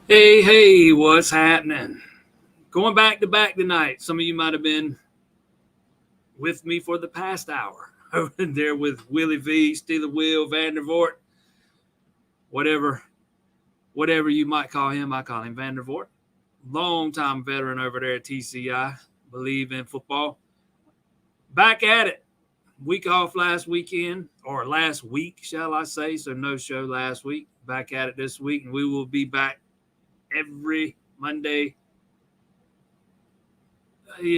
Hey, what's happening? Going back to back tonight. Some of you might have been with me for the past hour over there with Willie V, Steeler Will, Vandervoort, whatever, whatever you might call him. I call him Vandervoort. Long-time veteran over there at TCI. Believe in football. Back at it. Week off last weekend, or last week, shall I say. So no show last week. Back at it this week, and we will be back every Monday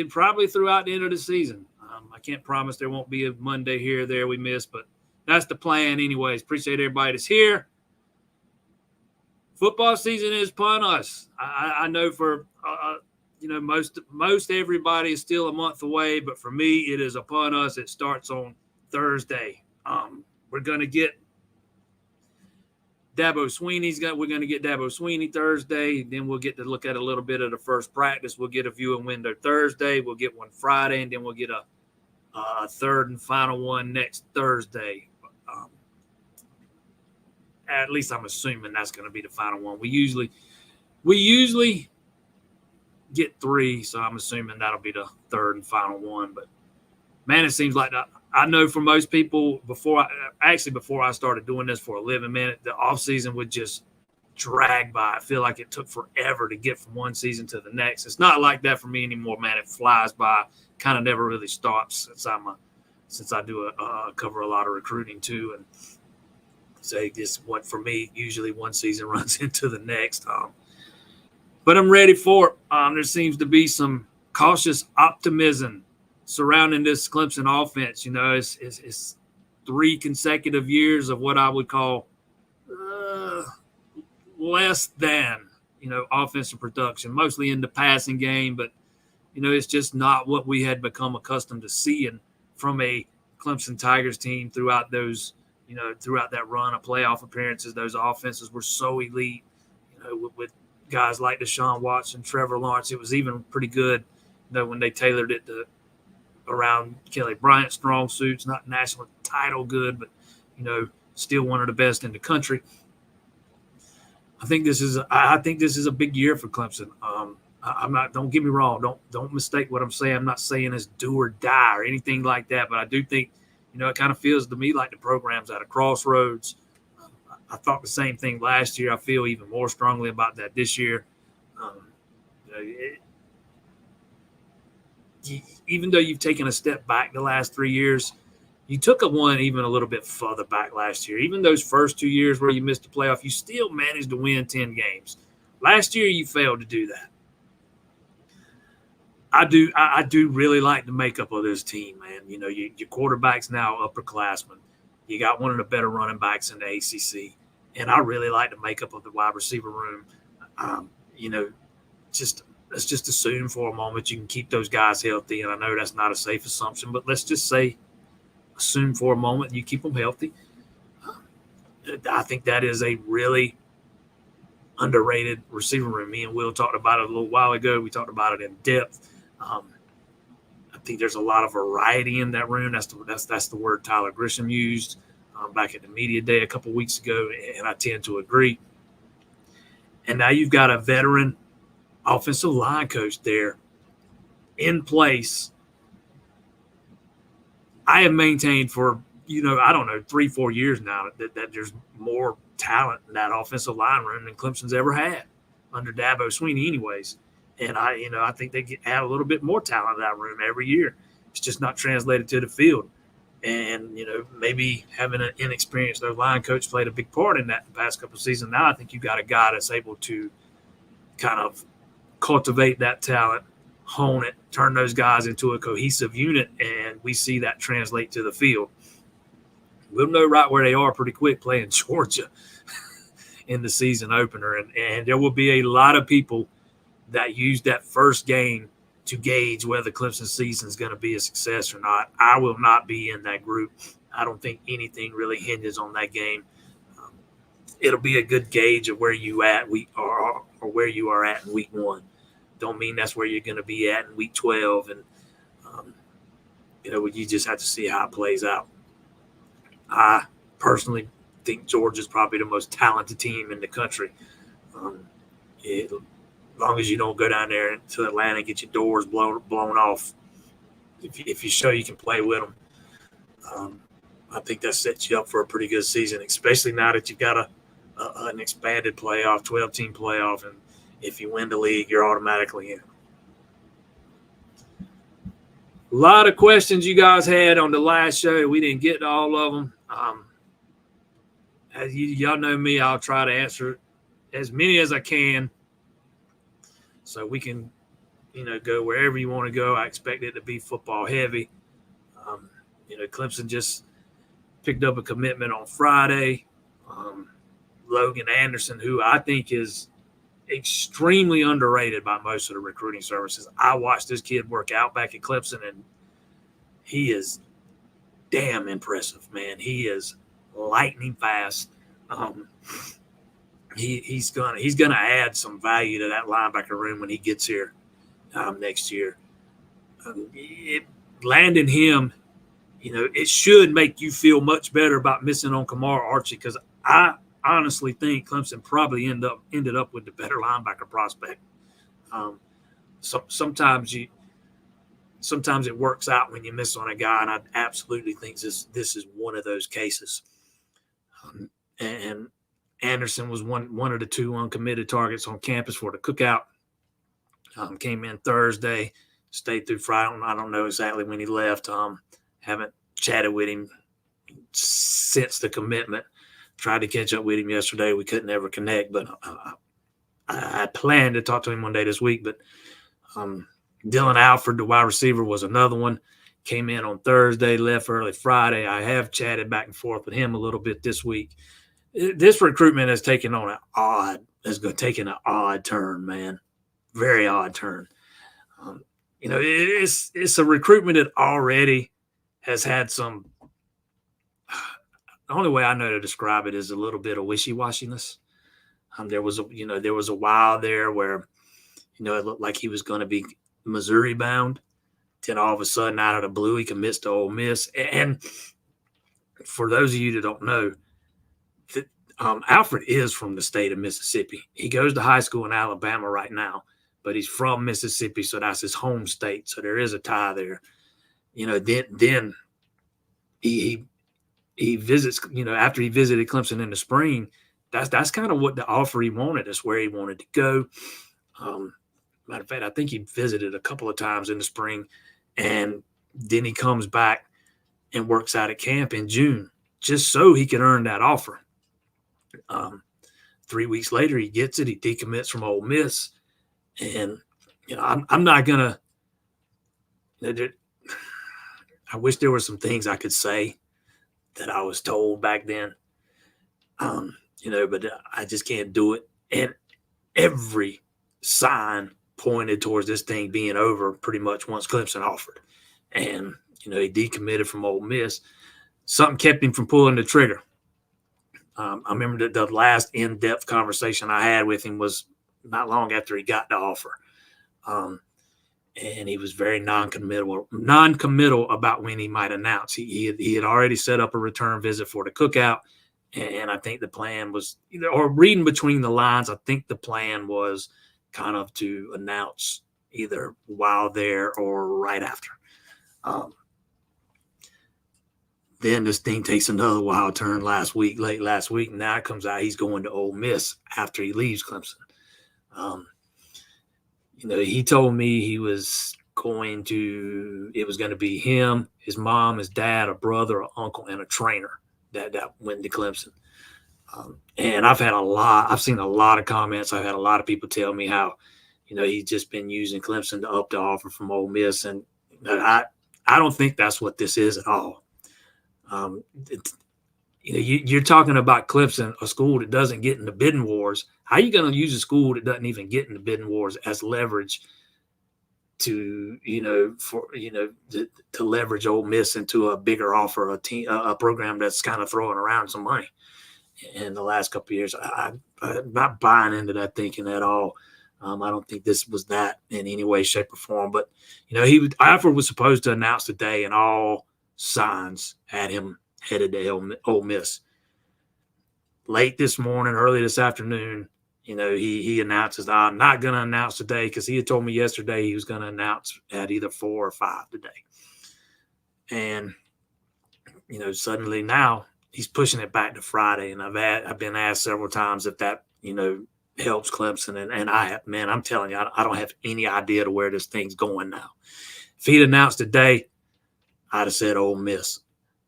probably throughout the end of the season. I can't promise there won't be a Monday here or there we miss, but that's the plan, anyways. Appreciate everybody that's here. Football season is upon us. I know for most everybody is still a month away, but for me, it is upon us. It starts on Thursday. We're gonna get Dabo Sweeney's got. We're going to get Dabo Sweeney Thursday. Then we'll get to look at a little bit of the first practice. We'll get a viewing window Thursday. We'll get one Friday, and then we'll get a third and final one next Thursday. At least I'm assuming that's going to be the final one. We usually get three, so I'm assuming that'll be the third and final one. But man, it seems like I know for most people before I started doing this for a living, man, the off season would just drag by. I feel like it took forever to get from one season to the next. It's not like that for me anymore, man. It flies by. Kind of never really stops since I do cover a lot of recruiting too, and say this what for me usually one season runs into the next. But I'm ready for it. There seems to be some cautious optimism surrounding this Clemson offense. You know, it's three consecutive years of what I would call less than, offensive production, mostly in the passing game. But, it's just not what we had become accustomed to seeing from a Clemson Tigers team throughout throughout that run of playoff appearances. Those offenses were so elite, with guys like Deshaun Watson, Trevor Lawrence. It was even pretty good, when they tailored it to around Kelly Bryant's strong suits, not national title good, but still one of the best in the country. I think this is a big year for Clemson. I'm not. Don't get me wrong. Don't mistake what I'm saying. I'm not saying it's do or die or anything like that. But I do think, it kind of feels to me like the program's at a crossroads. I thought the same thing last year. I feel even more strongly about that this year. Um, even though you've taken a step back the last 3 years, you took one even a little bit further back last year. Even those first 2 years where you missed the playoff, you still managed to win 10 games. Last year, you failed to do that. I do really like the makeup of this team, man. Your quarterback's now upperclassman. You got one of the better running backs in the ACC, and I really like the makeup of the wide receiver room. Um, you know, just let's just assume for a moment you can keep those guys healthy, and I know that's not a safe assumption, but let's just say assume for a moment you keep them healthy. I think that is a really underrated receiver room. Me and Will talked about it a little while ago. We talked about it in depth. I think there's a lot of variety in that room. That's the word Tyler Grisham used back at the media day a couple weeks ago, and I tend to agree. And now you've got a veteran offensive line coach there in place. I have maintained for, I don't know, 3-4 years now that there's more talent in that offensive line room than Clemson's ever had under Dabo Sweeney anyways. And I think they add a little bit more talent in that room every year. It's just not translated to the field. And, maybe having an inexperienced line coach played a big part in that the past couple of seasons. Now I think you've got a guy that's able to kind of cultivate that talent, hone it, turn those guys into a cohesive unit, and we see that translate to the field. We'll know right where they are pretty quick playing Georgia in the season opener. And there will be a lot of people that use that first game to gauge whether Clemson season is going to be a success or not. I will not be in that group. I don't think anything really hinges on that game. It'll be a good gauge of where you at or where you are at in week one. Don't mean that's where you're going to be at in week 12. And, you just have to see how it plays out. I personally think Georgia's probably the most talented team in the country. as long as you don't go down there to Atlanta and get your doors blown off, if you show you can play with them, I think that sets you up for a pretty good season, especially now that you've got an expanded playoff, 12-team playoff, and if you win the league, you're automatically in. A lot of questions you guys had on the last show. We didn't get to all of them. As y'all know me, I'll try to answer as many as I can so we can, go wherever you want to go. I expect it to be football heavy. Clemson just picked up a commitment on Friday. Logan Anderson, who I think is extremely underrated by most of the recruiting services. I watched this kid work out back at Clemson, and he is damn impressive, man. He is lightning fast. He's gonna add some value to that linebacker room when he gets here next year. Landing him, it should make you feel much better about missing on Kamar Archie, because I honestly think Clemson probably ended up with the better linebacker prospect. Sometimes it works out when you miss on a guy, and I absolutely think this is one of those cases. And Anderson was one of the two uncommitted targets on campus for the cookout. Came in Thursday, stayed through Friday. I don't know exactly when he left. Haven't chatted with him since the commitment. Tried to catch up with him yesterday. We couldn't ever connect, but I planned to talk to him one day this week. But Dylan Alford, the wide receiver, was another one. Came in on Thursday, left early Friday. I have chatted back and forth with him a little bit this week. This recruitment has taken an odd turn, man. Very odd turn. It's a recruitment that already has had some. The only way I know to describe it is a little bit of wishy-washiness. There was a while there where, it looked like he was going to be Missouri bound. Then all of a sudden, out of the blue, he commits to Ole Miss. And for those of you that don't know, Alfred is from the state of Mississippi. He goes to high school in Alabama right now, but he's from Mississippi, so that's his home state. So there is a tie there. Then he visits, after he visited Clemson in the spring, that's kind of what the offer he wanted. That's where he wanted to go. Matter of fact, I think he visited a couple of times in the spring, and then he comes back and works out at camp in June just so he could earn that offer. 3 weeks later, he gets it. He decommits from Ole Miss, and I'm not gonna. I wish there were some things I could say that I was told back then, but I just can't do it. And every sign pointed towards this thing being over pretty much once Clemson offered. And, he decommitted from Ole Miss. Something kept him from pulling the trigger. I remember that the last in-depth conversation I had with him was not long after he got the offer. And he was very non-committal about when he might announce. He had already set up a return visit for the cookout, and I think the plan was, or reading between the lines, I think the plan was kind of to announce either while there or right after. Then this thing takes another wild turn late last week, and now it comes out he's going to Ole Miss after he leaves Clemson. He told me it was going to be him, his mom, his dad, a brother, an uncle, and a trainer that went to Clemson. And I've seen a lot of comments. I've had a lot of people tell me how, he's just been using Clemson to up the offer from Ole Miss. And I don't think that's what this is at all. You're talking about Clemson, a school that doesn't get in the bidding wars. How are you going to use a school that doesn't even get in the bidding wars as leverage to leverage Ole Miss into a bigger offer, a program that's kind of throwing around some money in the last couple of years? I'm not buying into that thinking at all. I don't think this was that in any way, shape, or form. But Alfred was supposed to announce today, and all signs had him headed to Ole Miss. Late this morning, early this afternoon, he announces, I'm not going to announce today because he had told me yesterday he was going to announce at either 4 or 5 today. And, suddenly now he's pushing it back to Friday. And I've been asked several times if that, helps Clemson. And I'm telling you, I don't have any idea to where this thing's going now. If he'd announced today, I'd have said Ole Miss.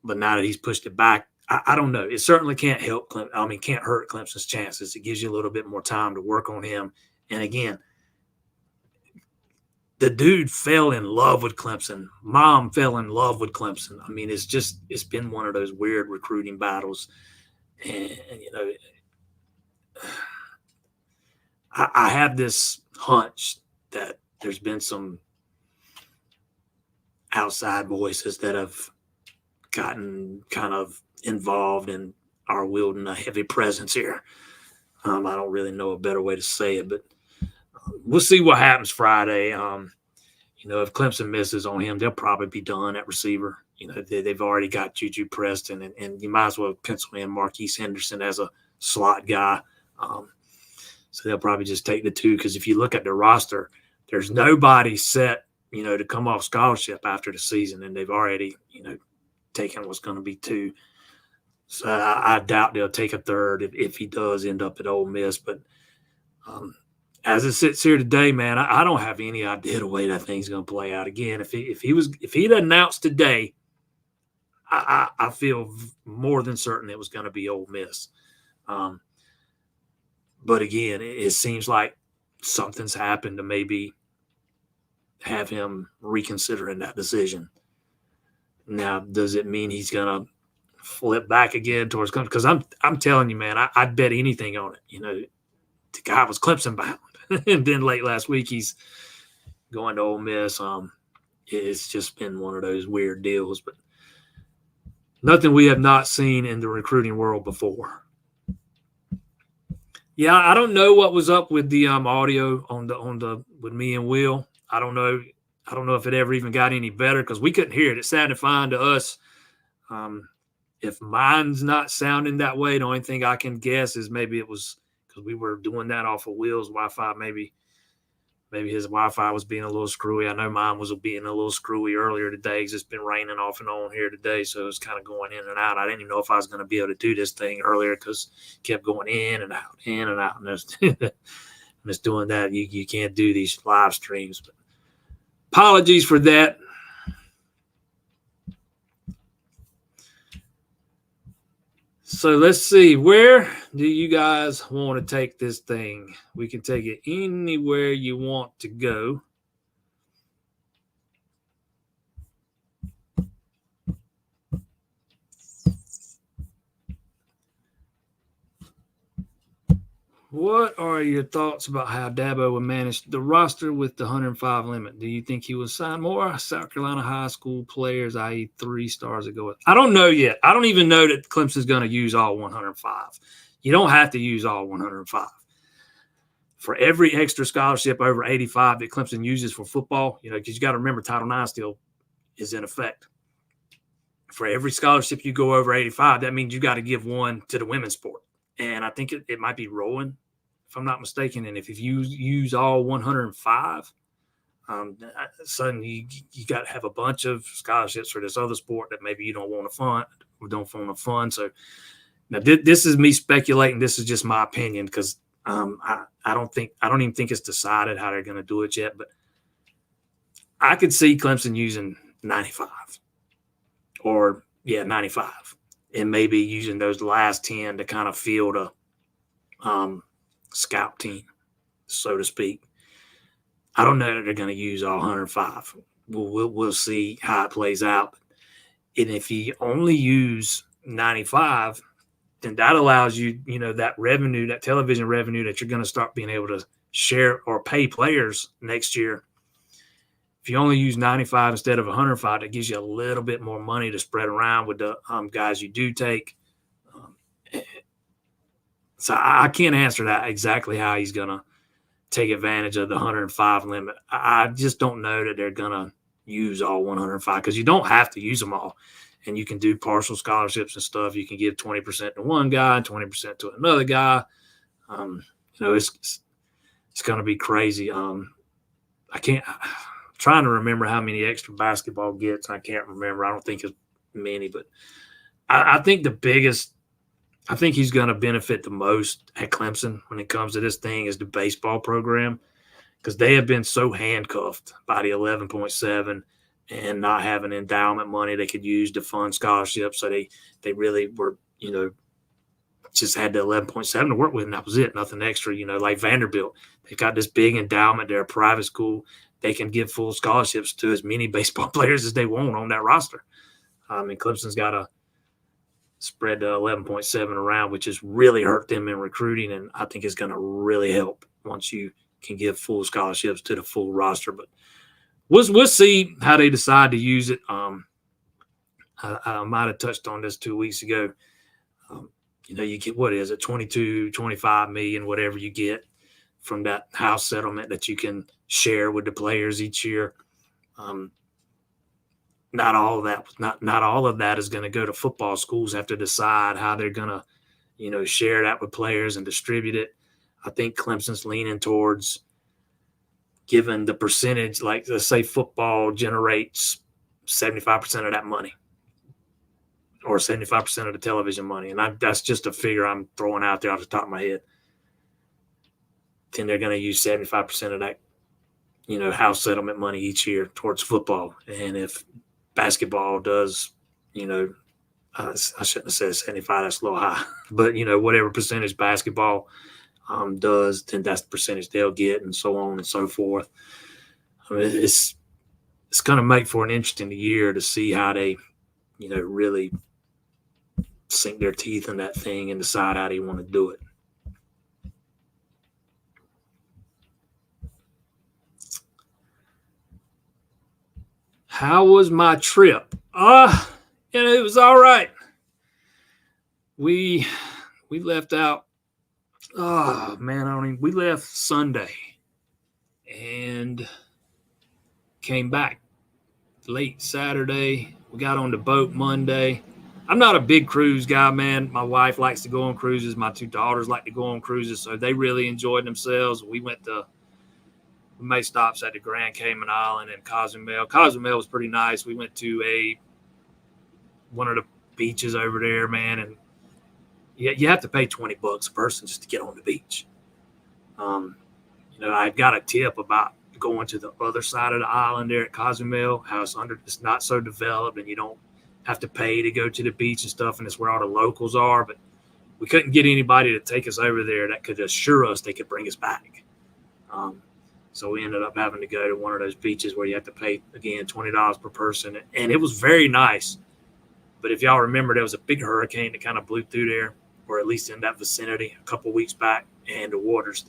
But now that he's pushed it back, I don't know. It certainly can't help can't hurt Clemson's chances. It gives you a little bit more time to work on him. And again, the dude fell in love with Clemson. Mom fell in love with Clemson. It's been one of those weird recruiting battles. And I have this hunch that there's been some outside voices that have gotten kind of involved and are wielding a heavy presence here. I don't really know a better way to say it, but we'll see what happens Friday. If Clemson misses on him, they'll probably be done at receiver. They've already got Juju Preston, and you might as well pencil in Marquise Henderson as a slot guy. So they'll probably just take the 2 because if you look at the roster, there's nobody set, to come off scholarship after the season, and they've already, taken what's going to be 2. So I doubt they'll take a 3rd if he does end up at Ole Miss. But as it sits here today, man, I don't have any idea the way that thing's going to play out. Again, if he'd announced today, I feel more than certain it was going to be Ole Miss. But again, it seems like something's happened to maybe have him reconsidering that decision. Now, does it mean he's going to flip back again towards Clemson? Because I'm telling you, man, I'd bet anything on it. The guy was Clemson bound. And then late last week, he's going to Ole Miss. It's just been one of those weird deals, but nothing we have not seen in the recruiting world before. Yeah, I don't know what was up with the audio with me and Will. I don't know if it ever even got any better because we couldn't hear it. It sounded fine to us. If mine's not sounding that way, the only thing I can guess is maybe it was because we were doing that off of Will's Wi-Fi. Maybe his Wi-Fi was being a little screwy. I know mine was being a little screwy earlier today because it's been raining off and on here today, so it's kind of going in and out. I didn't even know if I was going to be able to do this thing earlier because it kept going in and out. And it's doing that. You can't do these live streams. But apologies for that. So let's see. Where do you guys want to take this thing? We can take it anywhere you want to go. What are your thoughts about how Dabo would manage the roster with the 105 limit? Do you think he would sign more South Carolina high school players, i.e. 3 stars that go with? I don't know yet. I don't even know that Clemson's going to use all 105. You don't have to use all 105. For every extra scholarship over 85 that Clemson uses for football, because you got to remember Title IX still is in effect. For every scholarship you go over 85, that means you got to give one to the women's sport. And I think it might be rowing, if I'm not mistaken. And if you use all 105, suddenly you got to have a bunch of scholarships for this other sport that maybe you don't want to fund or don't want to fund. So now this is me speculating. This is just my opinion because I don't even think it's decided how they're going to do it yet. But I could see Clemson using 95 or 95. And maybe using those last 10 to kind of field a scout team, so to speak. I don't know that they're going to use all 105. We'll see how it plays out. And if you only use 95, then that allows you, that revenue, that television revenue that you're going to start being able to share or pay players next year. If you only use 95 instead of 105, that gives you a little bit more money to spread around with the guys you do take. So I can't answer that exactly how he's going to take advantage of the 105 limit. I just don't know that they're going to use all 105 because you don't have to use them all. And you can do partial scholarships and stuff. You can give 20% to one guy and 20% to another guy. It's going to be crazy. I'm trying to remember how many extra basketball gets. I can't remember. I don't think it's many, but I think the biggest. I think he's going to benefit the most at Clemson when it comes to this thing is the baseball program, because they have been so handcuffed by the 11.7 and not having endowment money they could use to fund scholarships. So they really were, just had the 11.7 to work with, and that was it. Nothing extra, like Vanderbilt. They've got this big endowment. They're a private school. They can give full scholarships to as many baseball players as they want on that roster. And Clemson's got to spread the 11.7 around, which has really hurt them in recruiting, and I think it's going to really help once you can give full scholarships to the full roster. But we'll see how they decide to use it. I might have touched on this 2 weeks ago. You get, what is it, 22, 25 million, whatever you get from that house settlement that you can share with the players each year. Not all of that is going to go to football. Schools have to decide how they're going to, share that with players and distribute it. I think Clemson's leaning towards giving the percentage, like let's say football generates 75% of that money or 75% of the television money. And that's just a figure I'm throwing out there off the top of my head. Then they're going to use 75% of that, house settlement money each year towards football. And if basketball does, I shouldn't have said 75, that's a little high, but whatever percentage basketball does, then that's the percentage they'll get, and so on and so forth. I mean, it's going to make for an interesting year to see how they, really sink their teeth in that thing and decide how they want to do it. How was my trip? It was all right. We left out. Oh man, we left Sunday and came back late Saturday. We got on the boat Monday. I'm not a big cruise guy, man. My wife likes to go on cruises. My 2 daughters like to go on cruises, so they really enjoyed themselves. We made stops at the Grand Cayman Island and Cozumel. Cozumel was pretty nice. We went to one of the beaches over there, man, and you have to pay $20 a person just to get on the beach. I got a tip about going to the other side of the island there at Cozumel, how it's not so developed and you don't have to pay to go to the beach and stuff, and it's where all the locals are. But we couldn't get anybody to take us over there that could assure us they could bring us back. So we ended up having to go to one of those beaches where you have to pay, again, $20 per person. And it was very nice. But if y'all remember, there was a big hurricane that kind of blew through there, or at least in that vicinity, a couple of weeks back. And the waters,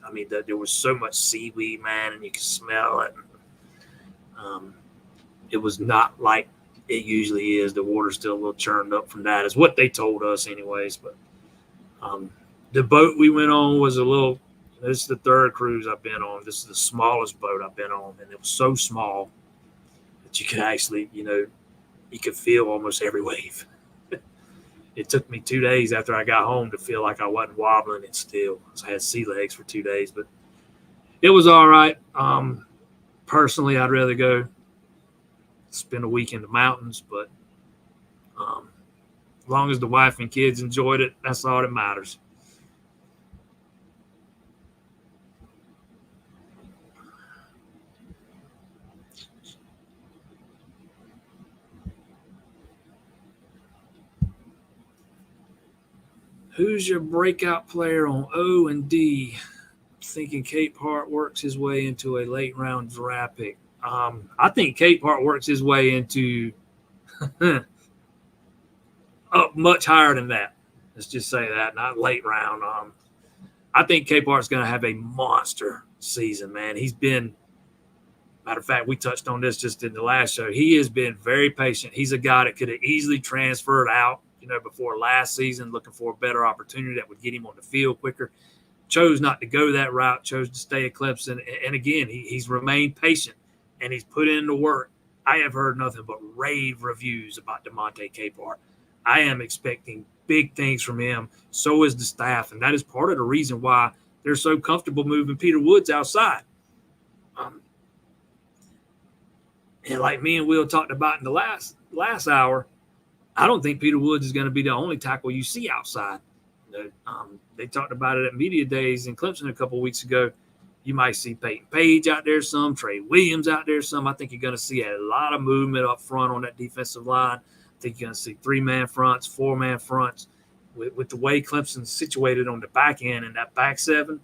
there was so much seaweed, man, and you could smell it. It was not like it usually is. The water's still a little churned up from that, is what they told us anyways. But the boat we went on was this is the 3rd cruise I've been on. This is the smallest boat I've been on, and it was so small that you could actually, you could feel almost every wave. It took me 2 days after I got home to feel like I wasn't wobbling and still. I had sea legs for 2 days, but it was all right. Personally, I'd rather go spend a week in the mountains, but as long as the wife and kids enjoyed it, that's all that matters. Who's your breakout player on O and D? Thinking Cape Hart works his way into a late round draft pick. I think Cape Hart works his way into up much higher than that. Let's just say that, not late round. I think Cape Hart's going to have a monster season, man. He's been, matter of fact, we touched on this just in the last show. He has been very patient. He's a guy that could have easily transferred out, before last season, looking for a better opportunity that would get him on the field quicker. Chose not to go that route, chose to stay at Clemson. And again, he's remained patient and he's put in the work. I have heard nothing but rave reviews about DeMonte Capehart. I am expecting big things from him. So is the staff. And that is part of the reason why they're so comfortable moving Peter Woods outside. And like me and Will talked about in the last hour, I don't think Peter Woods is going to be the only tackle you see outside. They talked about it at media days in Clemson a couple of weeks ago. You might see Peyton Page out there some, Trey Williams out there some. I think you're going to see a lot of movement up front on that defensive line. I think you're going to see 3-man fronts, 4-man fronts. With the way Clemson's situated on the back end and that back seven,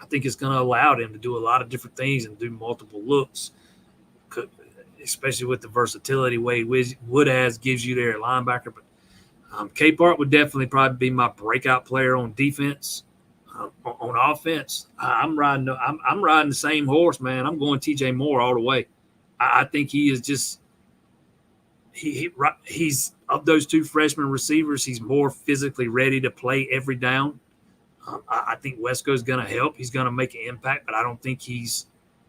I think it's going to allow them to do a lot of different things and do multiple looks, especially with the versatility Wade Wood has gives you there at linebacker. But K-Part would definitely probably be my breakout player on defense. On offense, I'm riding the same horse, man. I'm going TJ Moore all the way. I think he is just he's of those two freshman receivers, he's more physically ready to play every down. I think Wesco's going to help. He's going to make an impact, but I don't think he's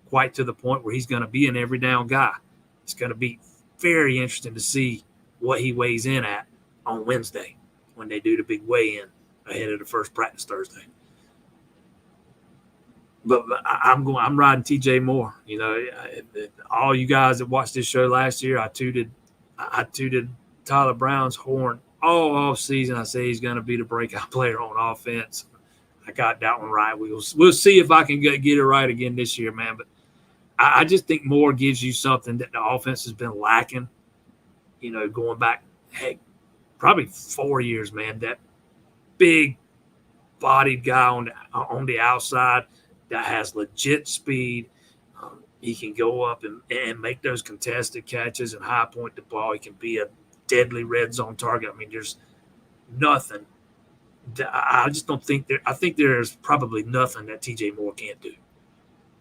quite to the point where he's going to be an every down guy. It's going to be very interesting to see what he weighs in at on Wednesday when they do the big weigh-in ahead of the first practice Thursday. But I'm riding TJ Moore. You know, all you guys that watched this show last year, I tooted Tyler Brown's horn all off season. I say he's going to be the breakout player on offense. I got that one right. We'll see if I can get it right again this year, man. But I just think Moore gives you something that the offense has been lacking. You know, going back, probably 4 years, man. That big-bodied guy on the outside that has legit speed. He can go up and make those contested catches and high point the ball. He can be a deadly red zone target. I mean, there's nothing. I just don't think there. I think there's probably nothing that TJ Moore can't do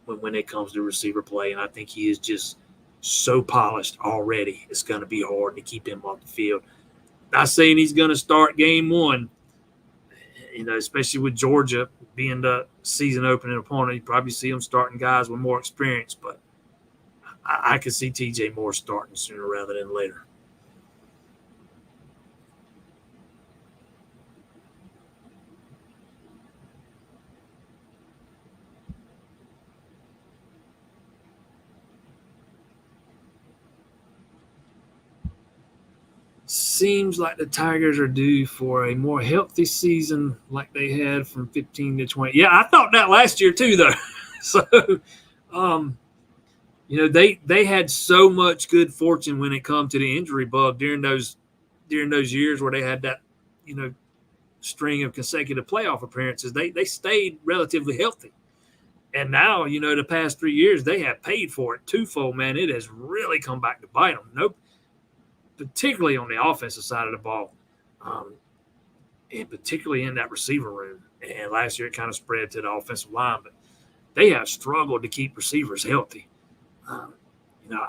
when it comes to receiver play. And I think he is just so polished already. It's going to be hard to keep him off the field. Not saying he's going to start game one, you know, especially with Georgia being the season opening opponent. You probably see him starting guys with more experience, but I could see TJ Moore starting sooner rather than later. Seems like the Tigers are due for a more healthy season like they had from 15 to 20. Yeah, I thought that last year too, though. So, you know, they had so much good fortune when it come to the injury bug during those years where they had that, you know, string of consecutive playoff appearances. They stayed relatively healthy. And now, you know, the past 3 years, they have paid for it twofold, man. It has really come back to bite them. Nope. Particularly on the offensive side of the ball, and particularly in that receiver room. And last year it kind of spread to the offensive line, but they have struggled to keep receivers healthy. You know,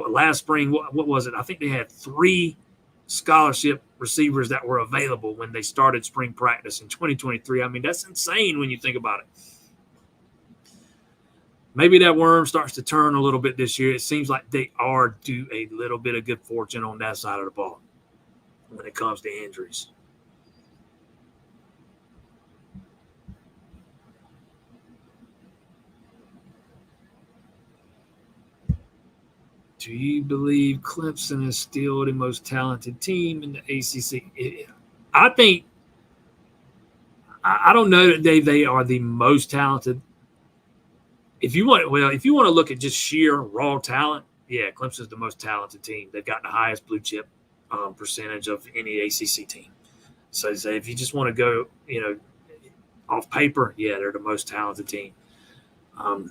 last spring, what was it? I think they had 3 scholarship receivers that were available when they started spring practice in 2023. I mean, that's insane when you think about it. Maybe that worm starts to turn a little bit this year. It seems like they are due a little bit of good fortune on that side of the ball when it comes to injuries. Do you believe Clemson is still the most talented team in the ACC? I think – I don't know that they are the most talented. If you want to look at just sheer raw talent, yeah, Clemson's the most talented team. They've got the highest blue chip percentage of any ACC team. So if you just want to go, you know, off paper, yeah, they're the most talented team. I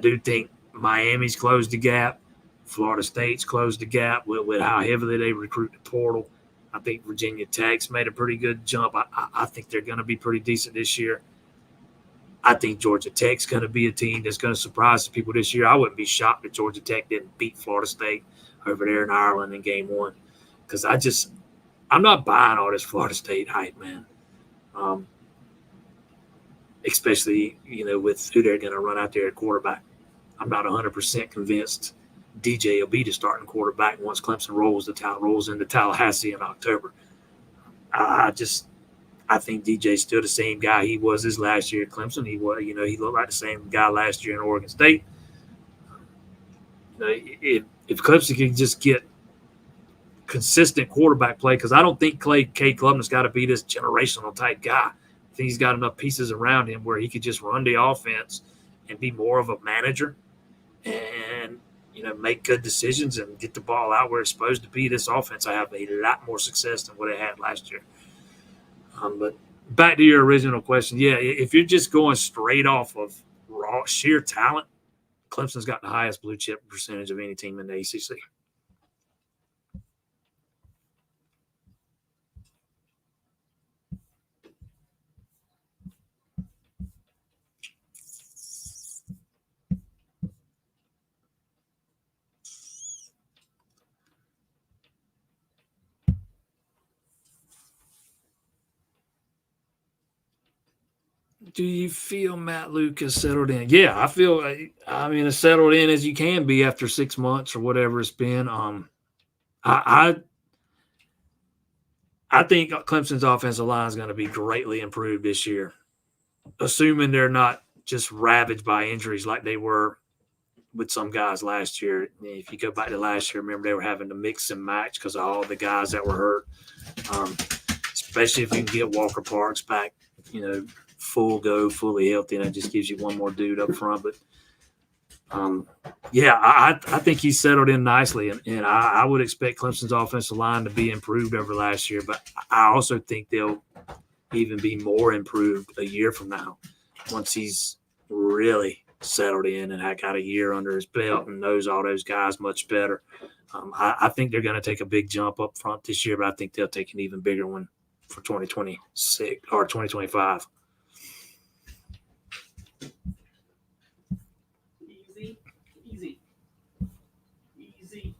do think Miami's closed the gap. Florida State's closed the gap with how heavily they recruit the portal. I think Virginia Tech's made a pretty good jump. I think they're going to be pretty decent this year. I think Georgia Tech's going to be a team that's going to surprise some people this year. I wouldn't be shocked if Georgia Tech didn't beat Florida State over there in Ireland in game one, because I'm not buying all this Florida State hype, man. Especially, you know, with who they're going to run out there at quarterback. I'm not 100% convinced DJ will be the starting quarterback once Clemson rolls into Tallahassee in October. I think DJ's still the same guy he was his last year at Clemson. He was, he looked like the same guy last year in Oregon State. If Clemson can just get consistent quarterback play, because I don't think Cade Klubnik's got to be this generational type guy. I think he's got enough pieces around him where he could just run the offense and be more of a manager and make good decisions and get the ball out where it's supposed to be. This offense, I have a lot more success than what it had last year. But back to your original question, yeah, if you're just going straight off of raw sheer talent, Clemson's got the highest blue chip percentage of any team in the ACC. Do you feel Matt Luke has settled in? Yeah, I feel. As settled in as you can be after 6 months or whatever it's been. I think Clemson's offensive line is going to be greatly improved this year, assuming they're not just ravaged by injuries like they were with some guys last year. If you go back to last year, remember they were having to mix and match because of all the guys that were hurt. Especially if you can get Walker Parks back, fully healthy, and that just gives you one more dude up front. But I think he's settled in nicely, and I would expect Clemson's offensive line to be improved over last year. But I also think they'll even be more improved a year from now once he's really settled in and got a year under his belt and knows all those guys much better. I think they're going to take a big jump up front this year, but I think they'll take an even bigger one for 2026 or 2025. Easy.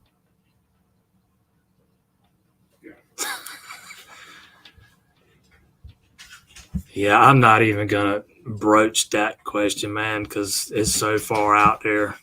Yeah, I'm not even going to broach that question, man, because it's so far out there.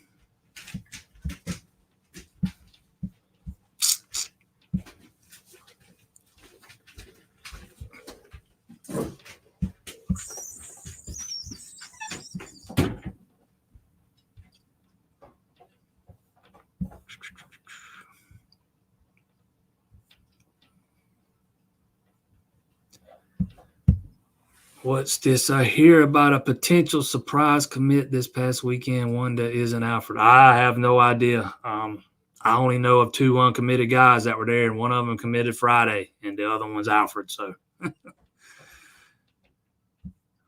What's this? I hear about a potential surprise commit this past weekend, one that isn't Alfred. I have no idea. I only know of 2 uncommitted guys that were there, and one of them committed Friday, and the other one's Alfred. So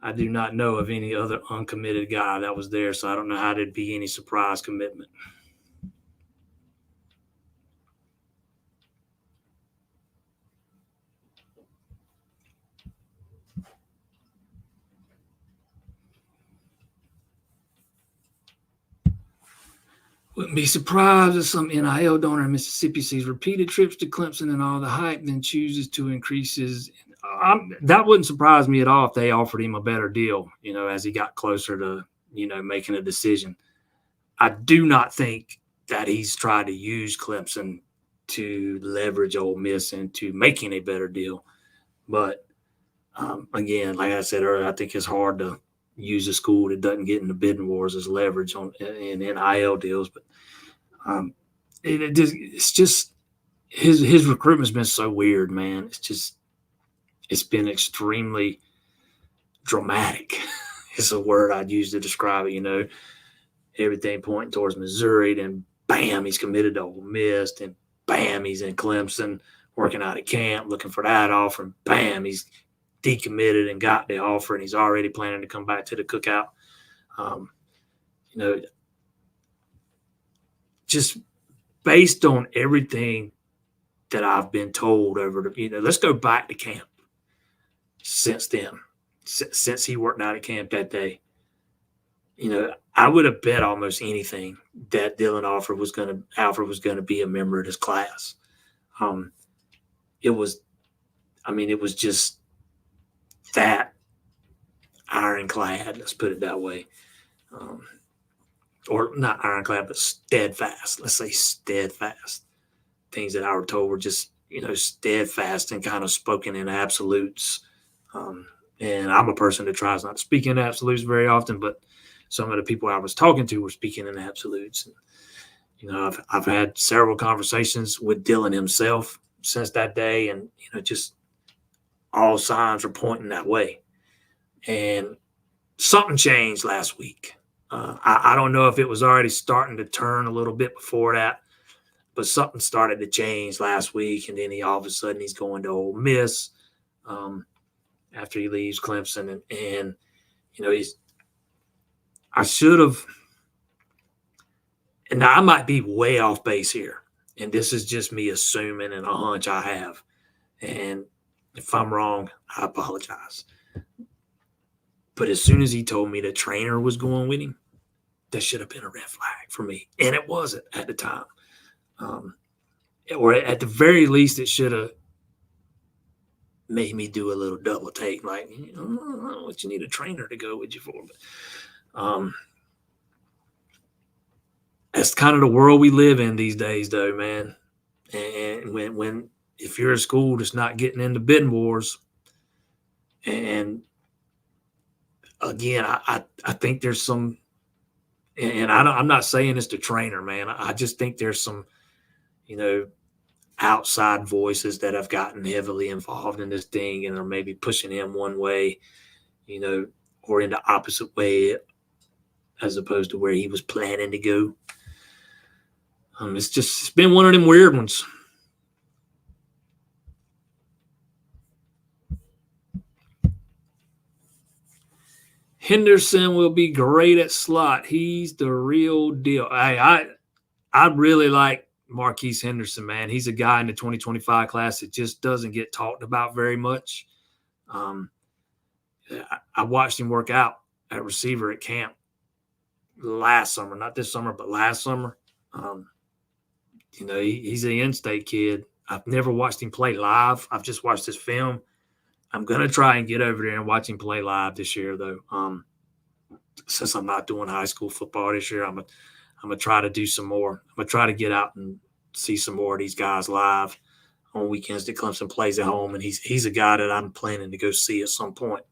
I do not know of any other uncommitted guy that was there, so I don't know how there'd be any surprise commitment. Wouldn't be surprised if some NIL donor in Mississippi sees repeated trips to Clemson and all the hype, then chooses to increase his. That wouldn't surprise me at all if they offered him a better deal, as he got closer to, making a decision. I do not think that he's tried to use Clemson to leverage Ole Miss into making a better deal. But, again, like I said earlier, I think it's hard to use a school that doesn't get in the bidding wars as leverage in NIL deals. But it's just his recruitment's been so weird, man. It's been extremely dramatic. It's a word I'd use to describe it. Everything pointing towards Missouri, then bam, he's committed to Ole Miss, then bam, he's in Clemson working out of camp looking for that offer, and bam, he's decommitted and got the offer, and he's already planning to come back to the cookout. Just based on everything that I've been told over let's go back to camp since then, since he worked out at camp that day. I would have bet almost anything that Alfred was going to be a member of this class. It was just that ironclad, let's put it that way. Or not ironclad, but steadfast. Let's say steadfast. Things that I were told were just, steadfast and kind of spoken in absolutes. And I'm a person that tries not to speak in absolutes very often, but some of the people I was talking to were speaking in absolutes. And, I've had several conversations with Dylan himself since that day, and just all signs are pointing that way. And something changed last week. I don't know if it was already starting to turn a little bit before that, but something started to change last week, and then all of a sudden he's going to Ole Miss after he leaves Clemson, and he's. I should have, and now I might be way off base here, and this is just me assuming and a hunch I have, and if I'm wrong, I apologize. But as soon as he told me the trainer was going with him, that should have been a red flag for me, and it wasn't at the time. Or at the very least, it should have made me do a little double take, like, what you need a trainer to go with you for. But that's kind of the world we live in these days, though, man. And when if you're a school that's not getting into bidding wars, and again, I think there's some, and I'm not saying it's the trainer, man. I just think there's some, outside voices that have gotten heavily involved in this thing and are maybe pushing him one way, or in the opposite way as opposed to where he was planning to go. It's been one of them weird ones. Henderson will be great at slot. He's the real deal. I really like Marquise Henderson, man. He's a guy in the 2025 class that just doesn't get talked about very much. I watched him work out at receiver at camp last summer, not this summer, but last summer. He's an in-state kid. I've never watched him play live. I've just watched his film. I'm going to try and get over there and watch him play live this year, though. Since I'm not doing high school football this year, I'm going to try to do some more. I'm going to try to get out and see some more of these guys live on weekends that Clemson plays at home, and he's a guy that I'm planning to go see at some point.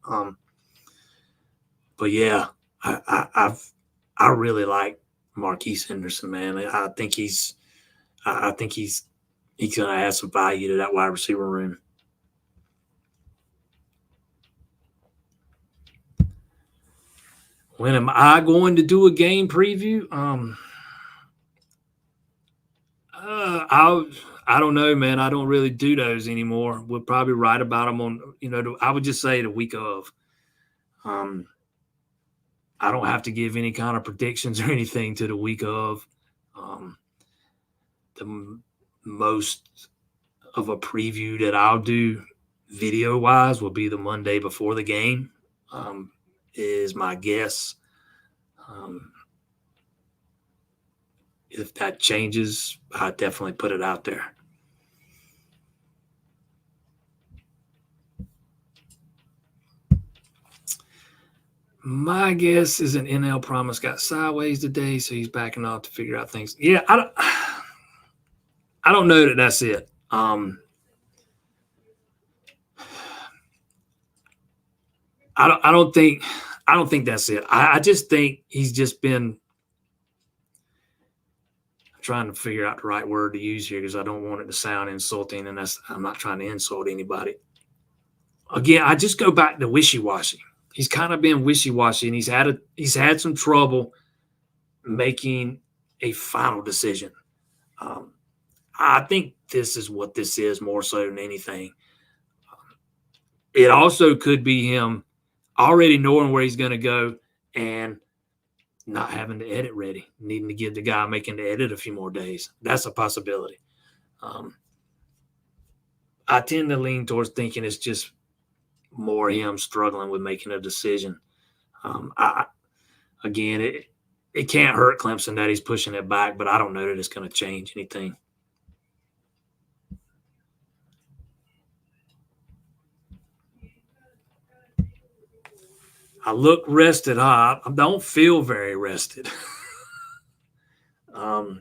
But yeah, I really like Marquise Henderson, man. I think he's going to add some value to that wide receiver room. When am I going to do a game preview? I don't know, man. I don't really do those anymore. We'll probably write about them on, I would just say the week of. I don't have to give any kind of predictions or anything to the week of. The most of a preview that I'll do video-wise will be the Monday before the game, is my guess. If that changes, I definitely put it out there. My guess is an NL promise got sideways today, so he's backing off to figure out things. Yeah, I don't know that that's it. I don't think that's it. I just think he's just been trying to figure out the right word to use here because I don't want it to sound insulting, and I'm not trying to insult anybody. Again, I just go back to wishy-washy. He's kind of been wishy-washy, and he's had some trouble making a final decision. I think this is what this is more so than anything. It also could be him already knowing where he's going to go and not having the edit ready, needing to give the guy making the edit a few more days. That's a possibility. I tend to lean towards thinking it's just more him struggling with making a decision. It can't hurt Clemson that he's pushing it back, but I don't know that it's going to change anything. I look rested. I don't feel very rested. My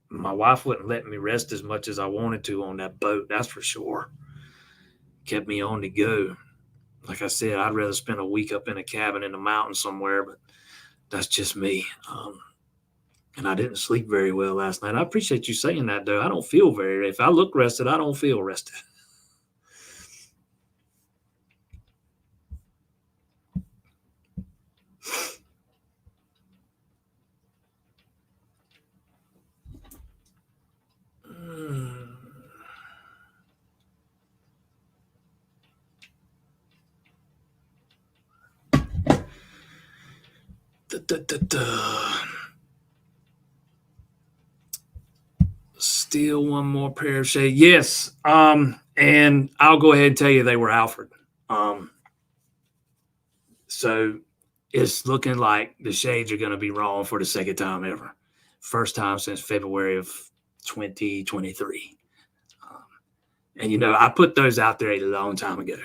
wife wouldn't let me rest as much as I wanted to on that boat. That's for sure. Kept me on the go. like I said, I'd rather spend a week up in a cabin in the mountains somewhere, but that's just me. And I didn't sleep very well last night. I appreciate you saying that, though. I don't feel very. If I look rested, I don't feel rested. Still one more pair of shades. Yes. And I'll go ahead and tell you they were Alfred. So it's looking like the shades are going to be wrong for the second time ever. First time since February of 2023. And I put those out there a long time ago.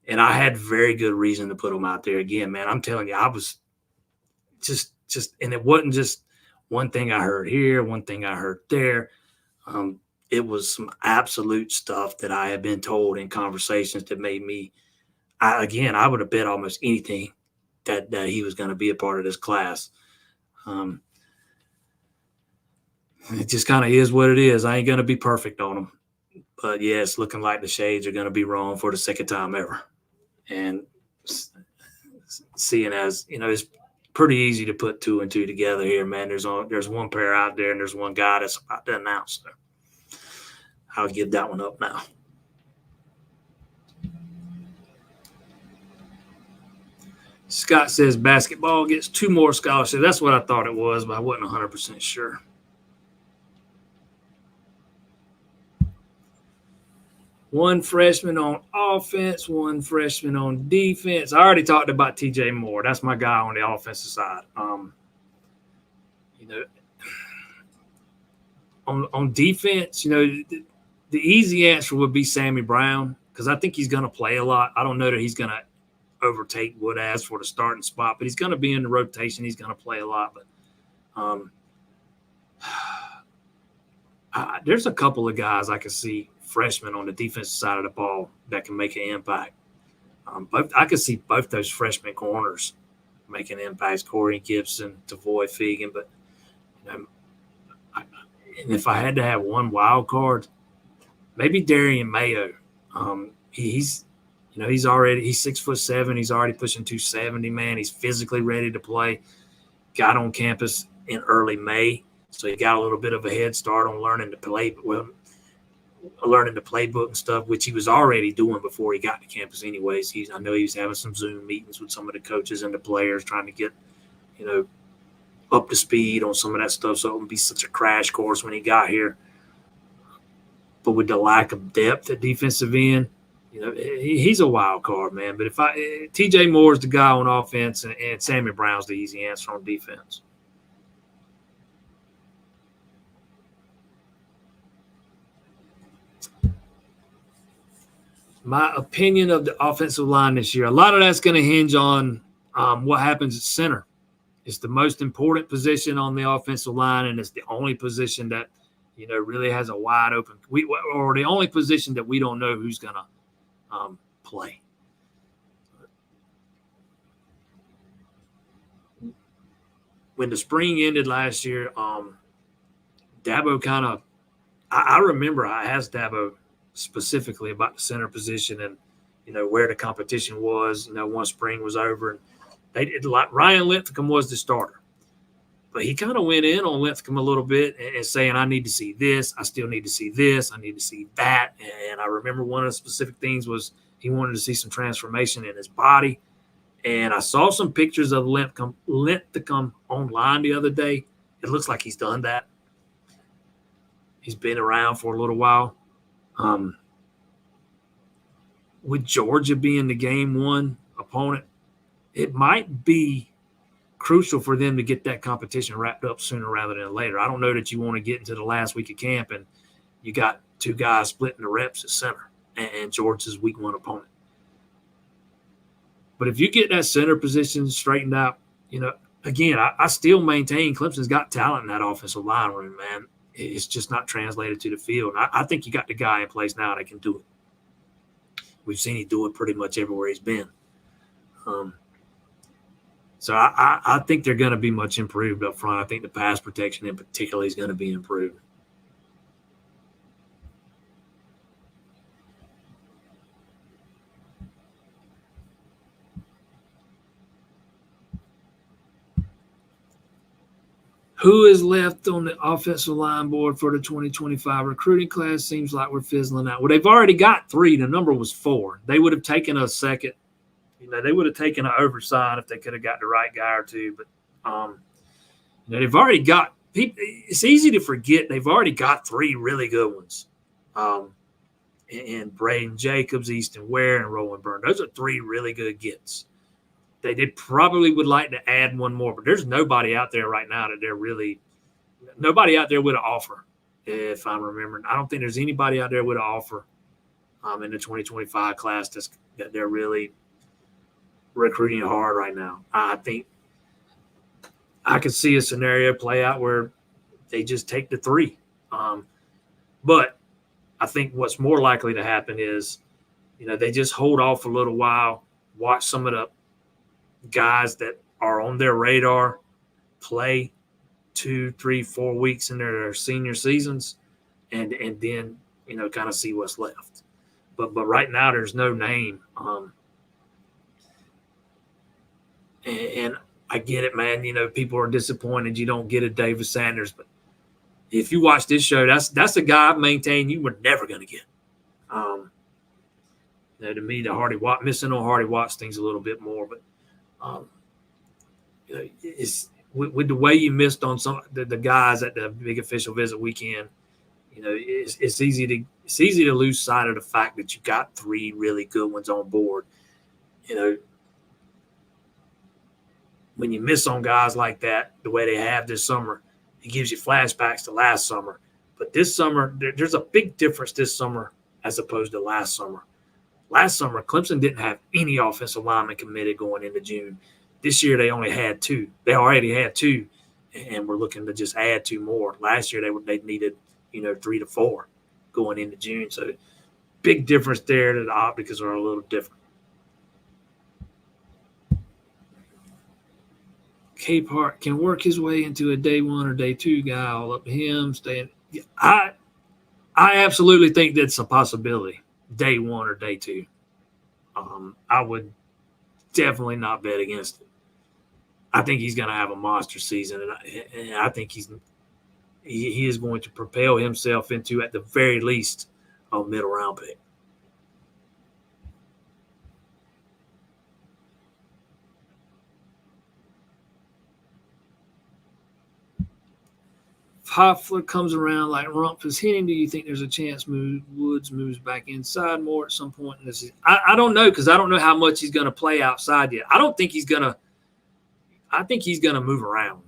And I had very good reason to put them out there again, man. I'm telling you, I was just, and it wasn't just one thing I heard here, one thing I heard there. It was some absolute stuff that I had been told in conversations that made me, I would have bet almost anything that he was going to be a part of this class. It just kind of is what it is. I ain't going to be perfect on them. But, yeah, it's looking like the shades are going to be wrong for the second time ever. And seeing as, it's pretty easy to put two and two together here, man. There's one pair out there, and there's one guy that's about to announce. So I'll give that one up now. Scott says basketball gets 2 more scholarships. That's what I thought it was, but I wasn't 100% sure. One freshman on offense, one freshman on defense. I already talked about TJ Moore. That's my guy on the offensive side. On defense, the easy answer would be Sammy Brown, because I think he's going to play a lot. I don't know that he's going to overtake Woodaz for the starting spot, but he's going to be in the rotation. He's going to play a lot. But there's a couple of guys I can see, freshmen on the defensive side of the ball, that can make an impact. I could see both those freshman corners making impacts, Corey Gibson, Tavoy Fegan. But and if I had to have one wild card, maybe Darian Mayo. He's 6'7". He's already pushing 270, man. He's physically ready to play. Got on campus in early May, so he got a little bit of a head start on learning the playbook and stuff, which he was already doing before he got to campus anyways. I know he was having some Zoom meetings with some of the coaches and the players, trying to get, up to speed on some of that stuff, so it wouldn't be such a crash course when he got here. But with the lack of depth at defensive end, he's a wild card, man. But TJ Moore's the guy on offense, and Sammy Brown's the easy answer on defense. My opinion of the offensive line this year, a lot of that's going to hinge on what happens at center. It's the most important position on the offensive line, and it's the only position that, really has a wide open – or the only position that we don't know who's going to play. When the spring ended last year, Dabo kind of – I remember I asked Dabo specifically about the center position and, where the competition was, once spring was over. And they did, like, Ryan Linthicum was the starter. But he kind of went in on Linthicum a little bit and saying, I need to see this. I still need to see this. I need to see that. And I remember one of the specific things was he wanted to see some transformation in his body. And I saw some pictures of Linthicum online the other day. It looks like he's done that. He's been around for a little while. With Georgia being the game one opponent, it might be crucial for them to get that competition wrapped up sooner rather than later. I don't know that you want to get into the last week of camp and you got 2 guys splitting the reps at center and Georgia's week 1 opponent. But if you get that center position straightened out, again, I still maintain Clemson's got talent in that offensive line room, man. It's just not translated to the field. I think you got the guy in place now that can do it. we've seen him do it pretty much everywhere he's been. Um, so I think they're going to be much improved up front. I think the pass protection in particular is going to be improved. Who is left on the offensive line board for the 2025 recruiting class? Seems like we're fizzling out. Well, they've already got 3. The number was 4. They would have taken a second. They would have taken an oversight if they could have got the right guy or two. But they've already got people. It's easy to forget they've already got 3 really good ones. And Braden Jacobs, Easton Ware, and Roland Byrne. Those are 3 really good gets. They did probably would like to add one more, but there's nobody out there right now that they're really – nobody out there with an offer, if I'm remembering. I don't think there's anybody out there with an offer in the 2025 class that they're really recruiting hard right now. I think I could see a scenario play out where they just take the 3. But I think what's more likely to happen is, they just hold off a little while, watch some of the guys that are on their radar play 2, 3, 4 weeks in their senior seasons, and then kind of see what's left. But right now there's no name. And I get it, man. People are disappointed you don't get a Davis Sanders, but if you watch this show, that's a guy I've maintained you were never going to get. To me, the Hardy Watt missing on Hardy Watts things a little bit more, but it's with the way you missed on some the guys at the big official visit weekend. It's easy to lose sight of the fact that you got 3 really good ones on board. When you miss on guys like that, the way they have this summer, it gives you flashbacks to last summer. But this summer, there's a big difference this summer as opposed to last summer. Last summer, Clemson didn't have any offensive linemen committed going into June. This year, they only had 2. They already had 2, and we're looking to just add 2 more. Last year, they needed 3 to 4 going into June. So big difference there. The optics are a little different. Capehart can work his way into a day 1 or day 2 guy. All up to him. I absolutely think that's a possibility. Day 1 or day 2. I would definitely not bet against it. I think he's going to have a monster season, and I think he is going to propel himself into, at the very least, a middle round pick. Hoffler comes around like Rumpf is hitting, do you think there's a chance Woods moves back inside more at some point in this season? I don't know, because I don't know how much he's going to play outside yet. I think he's going to move around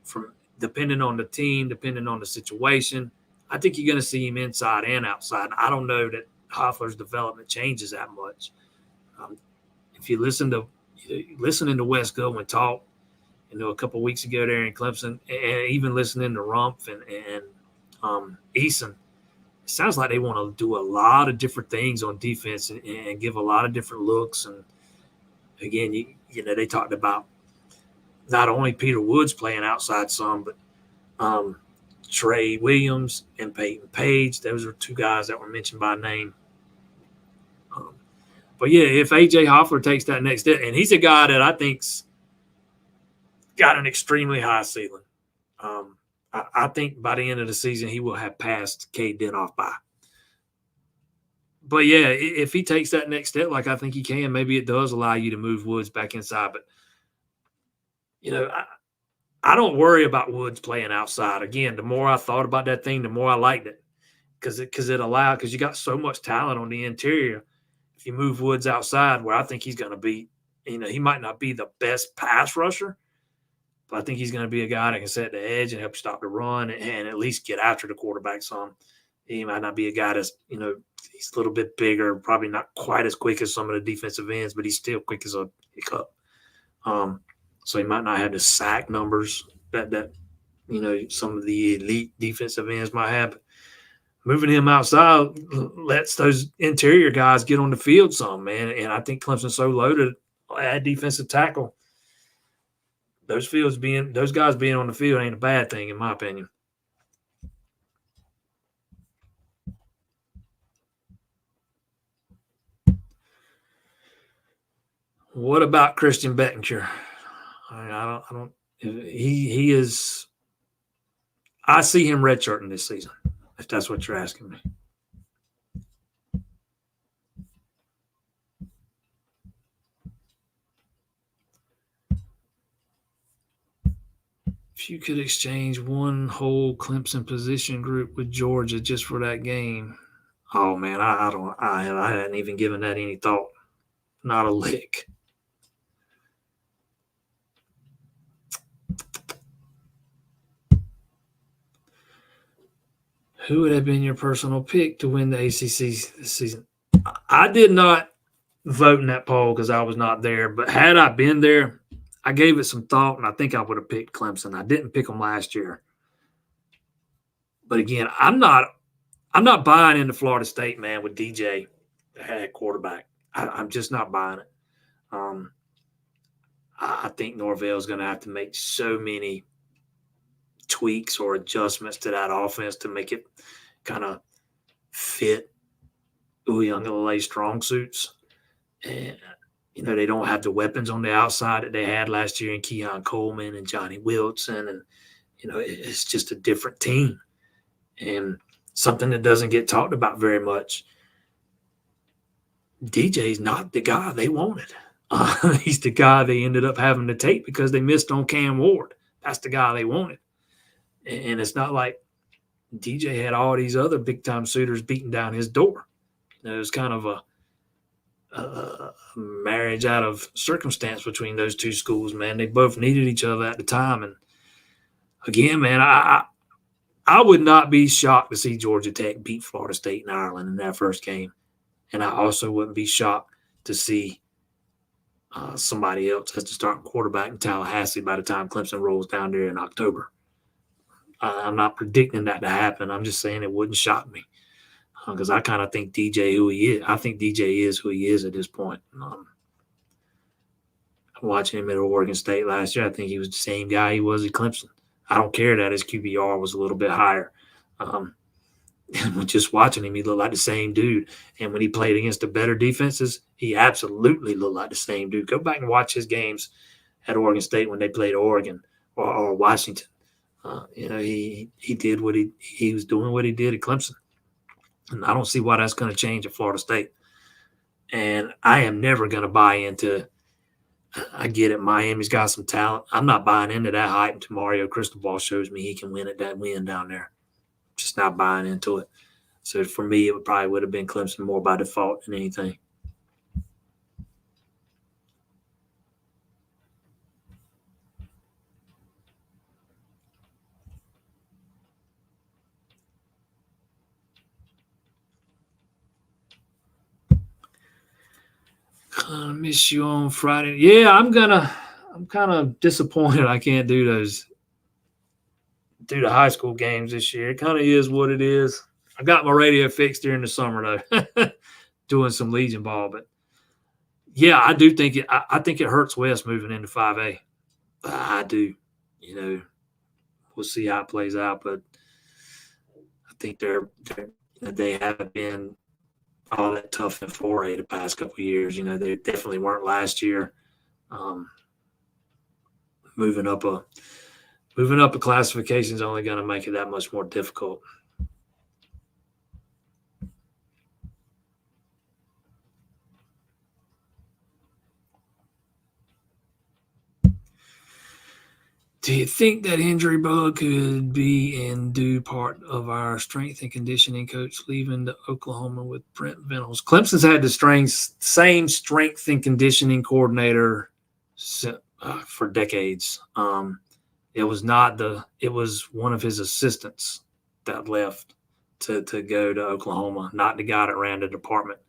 from depending on the team, depending on the situation. I think you're going to see him inside and outside. I don't know that Hoffler's development changes that much. If you listening to Wes Goodwin talk, a couple of weeks ago there in Clemson, and even listening to Rumpf and Eason, it sounds like they want to do a lot of different things on defense and give a lot of different looks. And again, they talked about not only Peter Woods playing outside some, but Trey Williams and Peyton Page. Those are 2 guys that were mentioned by name. But yeah, if A.J. Hoffler takes that next step, and he's a guy that I think's got an extremely high ceiling. I think by the end of the season, he will have passed Cade Denoff by. But yeah, if he takes that next step, like I think he can, maybe it does allow you to move Woods back inside. But, I don't worry about Woods playing outside. Again, the more I thought about that thing, the more I liked it because you got so much talent on the interior. If you move Woods outside, where I think he's going to be, he might not be the best pass rusher, but I think he's going to be a guy that can set the edge and help stop the run and at least get after the quarterback some. He might not be a guy that's, he's a little bit bigger, probably not quite as quick as some of the defensive ends, but he's still quick as a hiccup. So he might not have the sack numbers that some of the elite defensive ends might have. moving him outside lets those interior guys get on the field some, man. And I think Clemson's so loaded at defensive tackle. Those guys being on the field ain't a bad thing, in my opinion. What about Christian Bettinger? I don't. He is. I see him redshirting this season, if that's what you're asking me. If you could exchange one whole Clemson position group with Georgia just for that game, oh man, I hadn't even given that any thought. Not a lick. Who would have been your personal pick to win the ACC this season? I did not vote in that poll because I was not there. But had I been there, I gave it some thought, and I think I would have picked Clemson. I didn't pick them last year. But again, I'm not buying into Florida State, man, with DJ at quarterback. I'm just not buying it. I think Norvell's going to have to make so many tweaks or adjustments to that offense to make it kind of fit Uiagalelei's strong suits. And, they don't have the weapons on the outside that they had last year in Keon Coleman and Johnny Wilson. And, it's just a different team. And something that doesn't get talked about very much. DJ's not the guy they wanted. He's the guy they ended up having to take because they missed on Cam Ward. That's the guy they wanted. And it's not like DJ had all these other big-time suitors beating down his door. It was kind of a marriage out of circumstance between those two schools, man. They both needed each other at the time. And again, man, I would not be shocked to see Georgia Tech beat Florida State in Ireland in that first game. And I also wouldn't be shocked to see somebody else as the starting quarterback in Tallahassee by the time Clemson rolls down there in October. I'm not predicting that to happen. I'm just saying it wouldn't shock me because I kind of think DJ who he is. I think DJ is who he is at this point. Watching him at Oregon State last year, I think he was the same guy he was at Clemson. I don't care that his QBR was a little bit higher. Just watching him, he looked like the same dude. And when he played against the better defenses, he absolutely looked like the same dude. Go back and watch his games at Oregon State when they played Oregon or Washington. He did what he was doing what he did at Clemson. And I don't see why that's going to change at Florida State. And I am never going to buy into – I get it. Miami's got some talent. I'm not buying into that hype until Mario Cristobal shows me he can win at that win down there. Just not buying into it. So for me, it would have been Clemson more by default than anything. I miss you on Friday. Yeah, I'm kind of disappointed I can't do the high school games this year. It kind of is what it is. I got my radio fixed during the summer though, doing some Legion ball. But yeah, I do think it. I think it hurts West moving into 5A. I do. We'll see how it plays out, but I think they haven't been all that tough in 4A the past couple of years. They definitely weren't last year. Moving up a classification is only going to make it that much more difficult. Do you think that injury bug could be in due part of our strength and conditioning coach leaving to Oklahoma with Brent Venables? Clemson's had the same strength and conditioning coordinator for decades. It was one of his assistants that left to go to Oklahoma, not the guy that ran the department.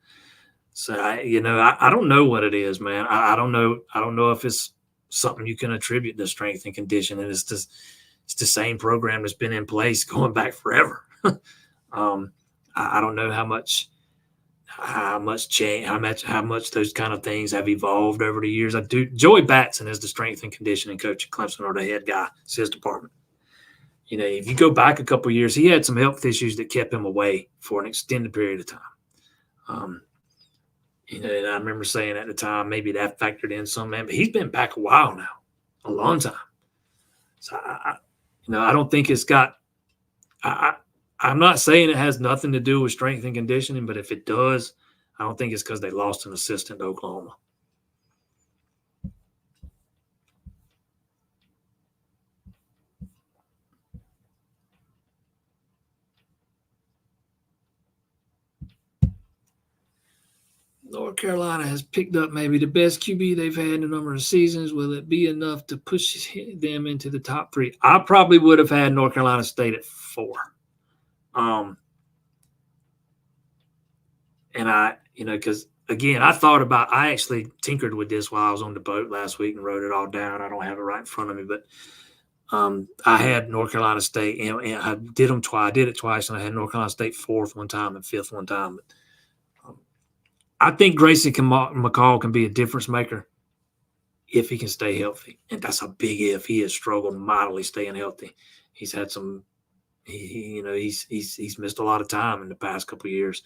So I don't know what it is, man. I don't know if it's something you can attribute to strength and conditioning. It's the same program that's been in place going back forever. I don't know how much those kind of things have evolved over the years. I do. Joey Batson is the strength and conditioning coach at Clemson, or the head guy, it's his department. If you go back a couple of years, he had some health issues that kept him away for an extended period of time. Um, and I remember saying at the time, maybe that factored in some, man, but he's been back a while now, a long time. So I don't think it's got. I'm not saying it has nothing to do with strength and conditioning, but if it does, I don't think it's because they lost an assistant to Oklahoma. North Carolina has picked up maybe the best QB they've had in a number of seasons. Will it be enough to push them into the top three? I probably would have had North Carolina State at 4. And because again, I actually tinkered with this while I was on the boat last week and wrote it all down. I don't have it right in front of me, but I had North Carolina State, and I did them twice. I did it twice, and I had North Carolina State 4th one time and 5th one time. But I think Grayson McCall can be a difference maker if he can stay healthy, and that's a big if. He has struggled mightily staying healthy. He's had some, he's missed a lot of time in the past couple of years.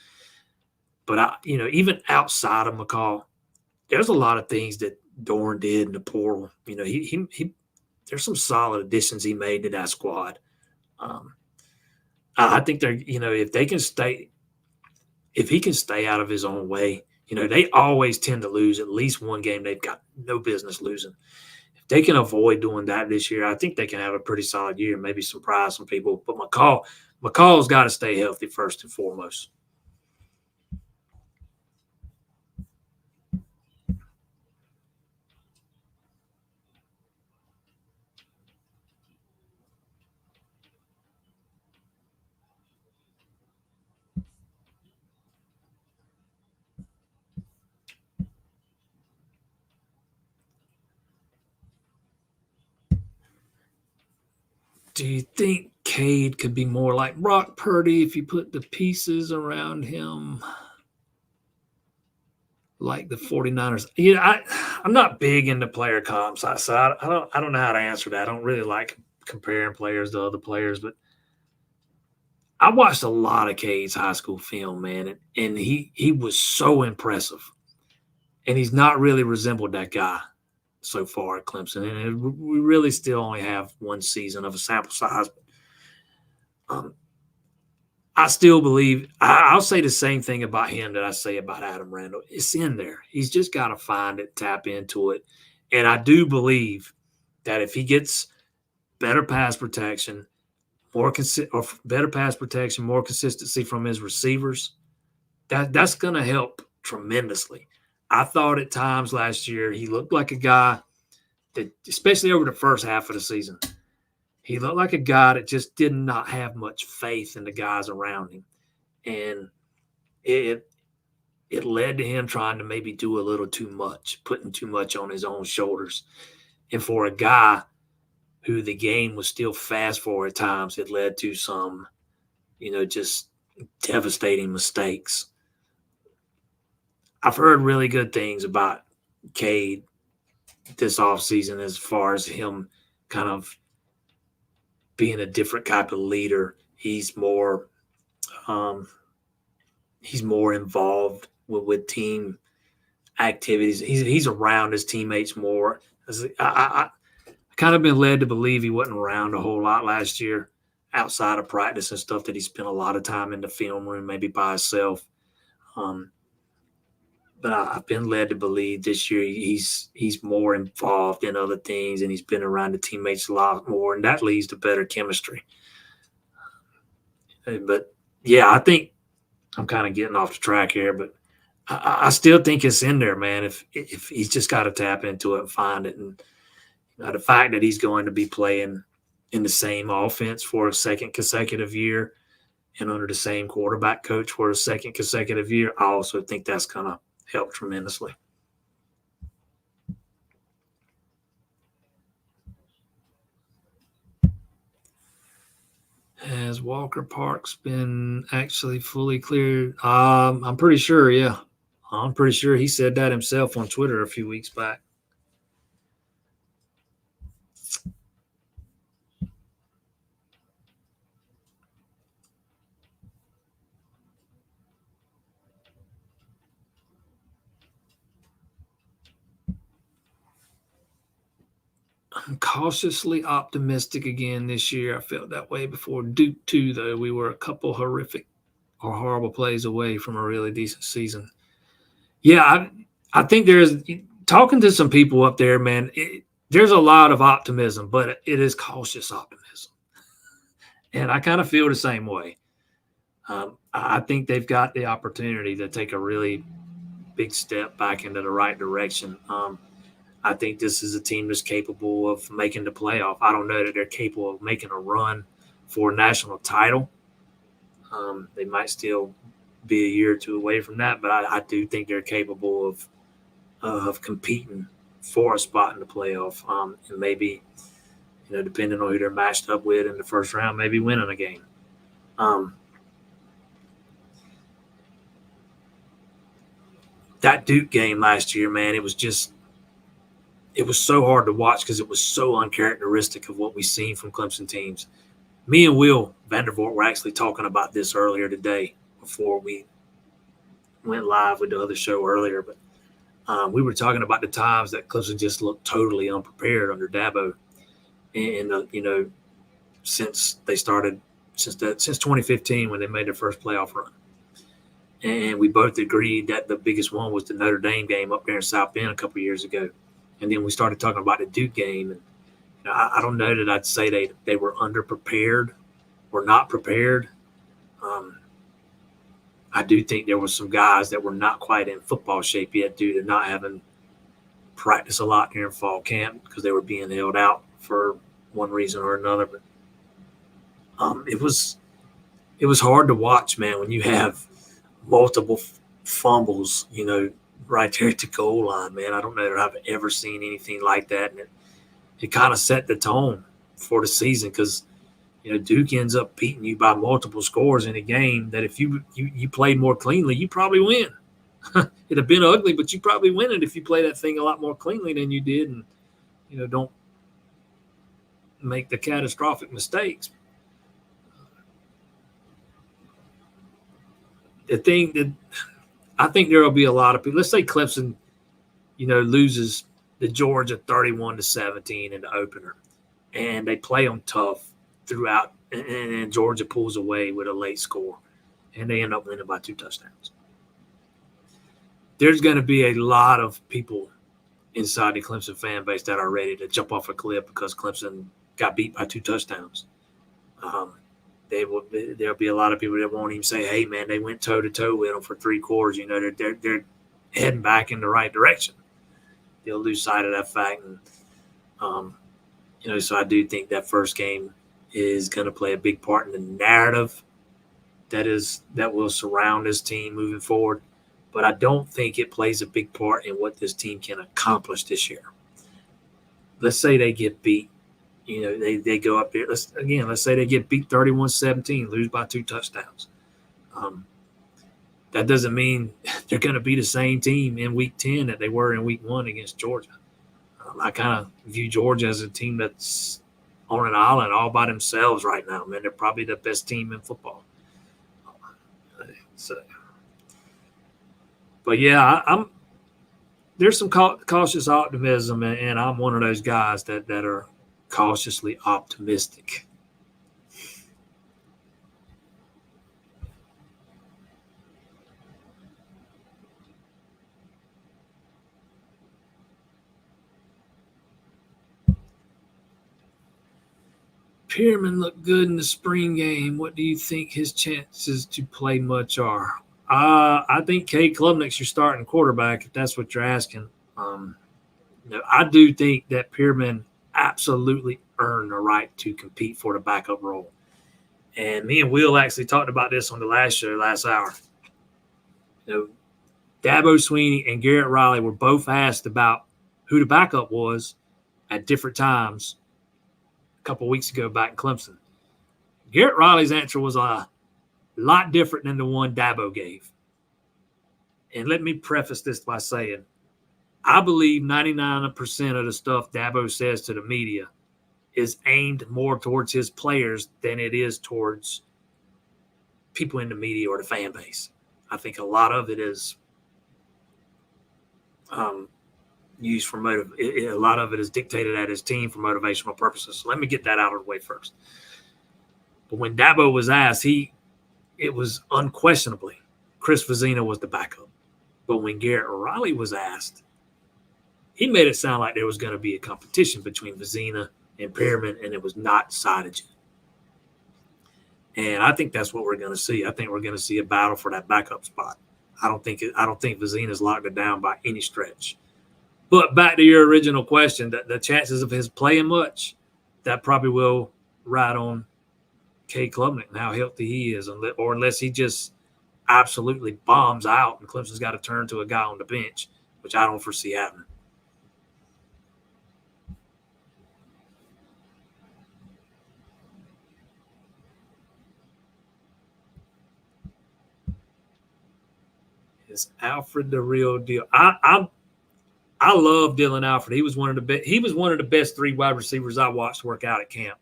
But even outside of McCall, there's a lot of things that Dorn did in the portal. He there's some solid additions he made to that squad. I think they're, if he can stay out of his own way, they always tend to lose at least one game they've got no business losing. If they can avoid doing that this year, I think they can have a pretty solid year, maybe surprise some people. But McCall's got to stay healthy first and foremost. Do you think Cade could be more like Brock Purdy if you put the pieces around him like the 49ers? I'm not big into player comps, so I don't know how to answer that. I don't really like comparing players to other players, but I watched a lot of Cade's high school film, man, and he was so impressive. And he's not really resembled that guy so far at Clemson. And we really still only have one season of a sample size. I still believe I'll say the same thing about him that I say about Adam Randall. It's in there. He's just got to find it, tap into it. And I do believe that if he gets better pass protection, more consistency from his receivers, that's going to help tremendously. I thought at times last year he looked like a guy that, especially over the first half of the season, he looked like a guy that just did not have much faith in the guys around him. And it led to him trying to maybe do a little too much, putting too much on his own shoulders. And for a guy who the game was still fast for at times, it led to some, just devastating mistakes. I've heard really good things about Cade this offseason as far as him kind of being a different type of leader. He's more involved with team activities. He's around his teammates more. I kind of been led to believe he wasn't around a whole lot last year outside of practice and stuff, that he spent a lot of time in the film room, maybe by himself. But I've been led to believe this year he's more involved in other things, and he's been around the teammates a lot more, and that leads to better chemistry. But, yeah, I think I'm kind of getting off the track here, but I still think it's in there, man, if he's just got to tap into it and find it. And the fact that he's going to be playing in the same offense for a second consecutive year and under the same quarterback coach for a second consecutive year, I also think that's going to help tremendously. Has Walker Parks been actually fully cleared? I'm pretty sure, yeah. I'm pretty sure he said that himself on Twitter a few weeks back. I'm cautiously optimistic again this year. I felt that way before Duke, too, though. We were a couple horrific or horrible plays away from a really decent season. Yeah, I think there's talking to some people up there, man. There's a lot of optimism, but it is cautious optimism, and I kind of feel the same way. I think they've got the opportunity to take a really big step back into the right direction. I think this is a team that's capable of making the playoff. I don't know that they're capable of making a run for a national title. They might still be a year or two away from that, but I do think they're capable of competing for a spot in the playoff, and maybe depending on who they're matched up with in the first round, maybe winning a game. Um, that Duke game last year, man, it was so hard to watch because it was so uncharacteristic of what we've seen from Clemson teams. Me and Will Vandervoort were actually talking about this earlier today before we went live with the other show earlier, but we were talking about the times that Clemson just looked totally unprepared under Dabo, and since they started since 2015 when they made their first playoff run, and we both agreed that the biggest one was the Notre Dame game up there in South Bend a couple years ago, and then we started talking about the Duke game, and I don't know that I'd say they were underprepared or not prepared. Um, I do think there were some guys that were not quite in football shape yet due to not having practiced a lot during fall camp because they were being held out for one reason or another. But it was hard to watch, man, when you have multiple fumbles, right there at the goal line, man. I don't know that I've ever seen anything like that, and it kind of set the tone for the season because Duke ends up beating you by multiple scores in a game that if you played more cleanly, you probably win. It'd have been ugly, but you probably win it if you play that thing a lot more cleanly than you did, and don't make the catastrophic mistakes. The thing that I think there will be a lot of people. Let's say Clemson, loses the Georgia 31-17 in the opener, and they play them tough throughout, and Georgia pulls away with a late score, and they end up winning by 2 touchdowns. There's going to be a lot of people inside the Clemson fan base that are ready to jump off a cliff because Clemson got beat by 2 touchdowns. There'll be a lot of people that won't even say, "Hey, man, they went toe to toe with them for 3 quarters." They're heading back in the right direction. They'll lose sight of that fact, and so I do think that first game is going to play a big part in the narrative that will surround this team moving forward. But I don't think it plays a big part in what this team can accomplish this year. Let's say they get beat. They go up there. Let's say they get beat 31-17, lose by 2 touchdowns. That doesn't mean they're going to be the same team in Week 10 that they were in Week 1 against Georgia. I kind of view Georgia as a team that's on an island all by themselves right now. Man, they're probably the best team in football. So, but yeah, there's some cautious optimism, and I'm one of those guys that are cautiously optimistic. Pierman looked good in the spring game. What do you think his chances to play much are? I think Cade Klubnik's your starting quarterback, if that's what you're asking. I do think that Pierman absolutely earned the right to compete for the backup role. And me and Will actually talked about this on the last show, last hour. Dabo Swinney and Garrett Riley were both asked about who the backup was at different times a couple of weeks ago back in Clemson. Garrett Riley's answer was a lot different than the one Dabo gave. And let me preface this by saying, I believe 99% of the stuff Dabo says to the media is aimed more towards his players than it is towards people in the media or the fan base. I think a lot of it is used for a lot of it is dictated at his team for motivational purposes. So let me get that out of the way first. But when Dabo was asked, it was unquestionably Chris Vezina was the backup. But when Garrett Riley was asked, he made it sound like there was going to be a competition between Vezina and Perriman, and it was not decided yet. And I think that's what we're going to see. I think we're going to see a battle for that backup spot. I don't think Vezina's locked it down by any stretch. But back to your original question, the chances of his playing much, that probably will ride on Cade Klubnik and how healthy he is, or unless he just absolutely bombs out and Clemson's got to turn to a guy on the bench, which I don't foresee happening. Is Alfred the real deal? I love Dylan Alfred. He was one of the best 3 wide receivers I watched work out at camp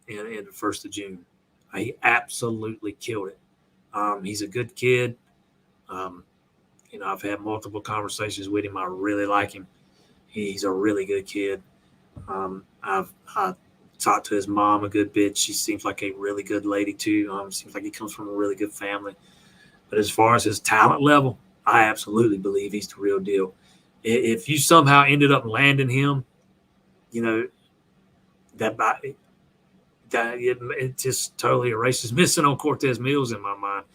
in the 1st of June. He absolutely killed it. He's a good kid. I've had multiple conversations with him. I really like him. He's a really good kid. I've talked to his mom a good bit. She seems like a really good lady too. Seems like he comes from a really good family. But as far as his talent level, I absolutely believe he's the real deal. If you somehow ended up landing him, it just totally erases missing on Cortez Mills in my mind.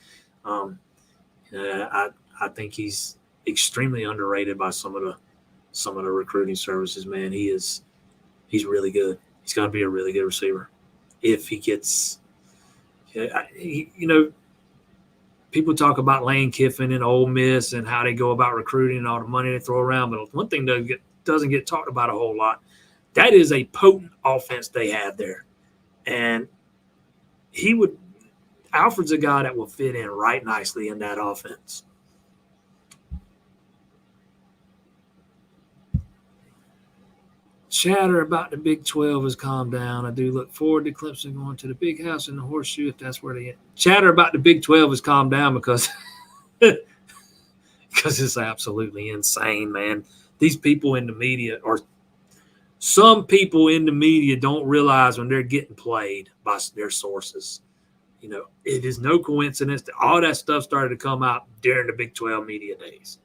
I think he's extremely underrated by some of the recruiting services. Man, he's really good. He's going to be a really good receiver if he gets. People talk about Lane Kiffin and Ole Miss and how they go about recruiting and all the money they throw around, but one thing doesn't get talked about a whole lot. That is a potent offense they have there, and Alfred's a guy that will fit in right nicely in that offense. Chatter about the Big 12 has calmed down. I do look forward to Clemson going to the Big House in the Horseshoe if that's where they get. Chatter about the Big 12 has calmed down because it's absolutely insane, man. These people in the media, or some people in the media, don't realize when they're getting played by their sources. It is no coincidence that all that stuff started to come out during the Big 12 media days.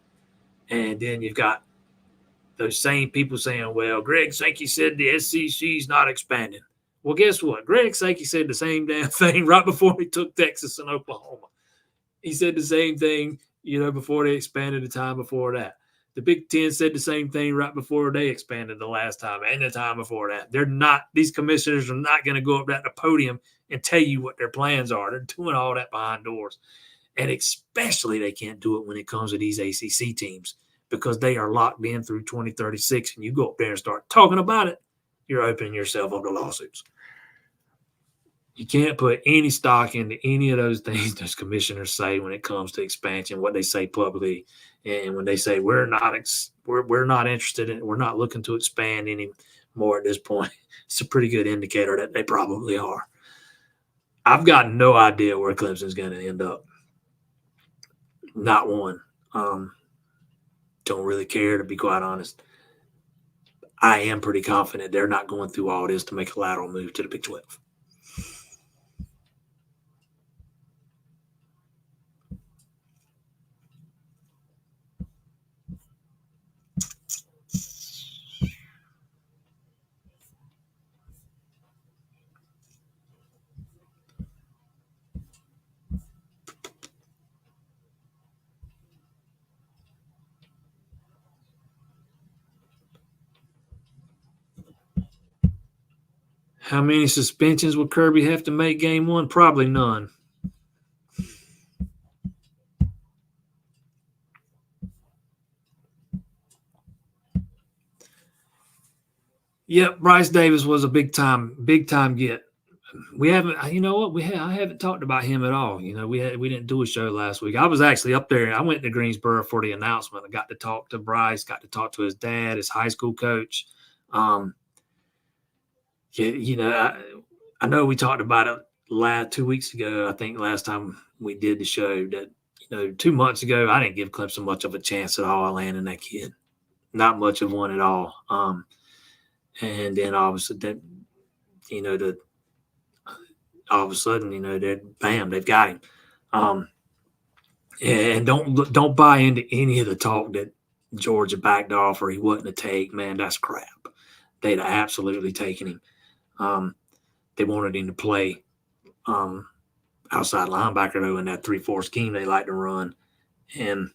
And then you've got those same people saying, well, Greg Sankey said the SEC's not expanding. Well, guess what? Greg Sankey said the same damn thing right before he took Texas and Oklahoma. He said the same thing, before they expanded the time before that. The Big Ten said the same thing right before they expanded the last time and the time before that. These commissioners are not going to go up at the podium and tell you what their plans are. They're doing all that behind doors. And especially they can't do it when it comes to these ACC teams, because they are locked in through 2036, and you go up there and start talking about it, you're opening yourself up to lawsuits. You can't put any stock into any of those things those commissioners say when it comes to expansion, what they say publicly, and when they say we're not interested in, we're not looking to expand anymore at this point. It's a pretty good indicator that they probably are. I've got no idea where Clemson's going to end up. Not one. Don't really care, to be quite honest. I am pretty confident they're not going through all this to make a lateral move to the Big 12. How many suspensions will Kirby have to make game 1? Probably none. Yep, Bryce Davis was a big time get. We haven't. You know what? I haven't talked about him at all. We didn't do a show last week. I was actually up there. I went to Greensboro for the announcement. I got to talk to Bryce. Got to talk to his dad, his high school coach. Yeah, I know we talked about it 2 weeks ago. I think last time we did the show that 2 months ago I didn't give Clemson much of a chance at all. I landed that kid, not much of one at all. And then all of a sudden, all of a sudden, bam, they've got him. And don't buy into any of the talk that Georgia backed off or he wasn't a take. Man, that's crap. They'd have absolutely taken him. They wanted him to play outside linebacker though in that 3-4 scheme they like to run, and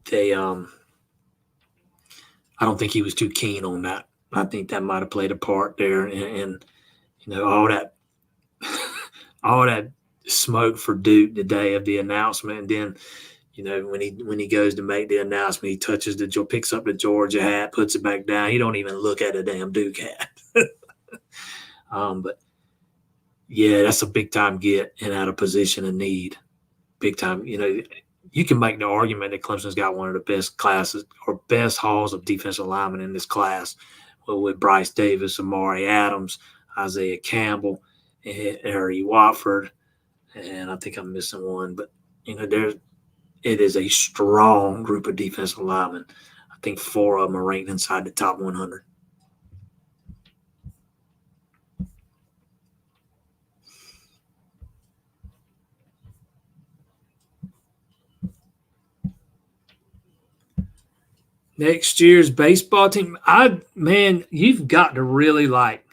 they I don't think he was too keen on that. I think that might have played a part there, and all that all that smoke for Duke the day of the announcement, and then when he goes to make the announcement, he picks up the Georgia hat, puts it back down. He don't even look at a damn Duke hat. But yeah, that's a big time get and out of position of need. Big time. You can make the argument that Clemson's got one of the best classes or best hauls of defensive linemen in this class, with Bryce Davis, Amari Adams, Isaiah Campbell, and Harry Watford, and I think I'm missing one. But it is a strong group of defensive linemen. I think 4 of them are ranked inside the top 100. Next year's baseball team, you've got to really like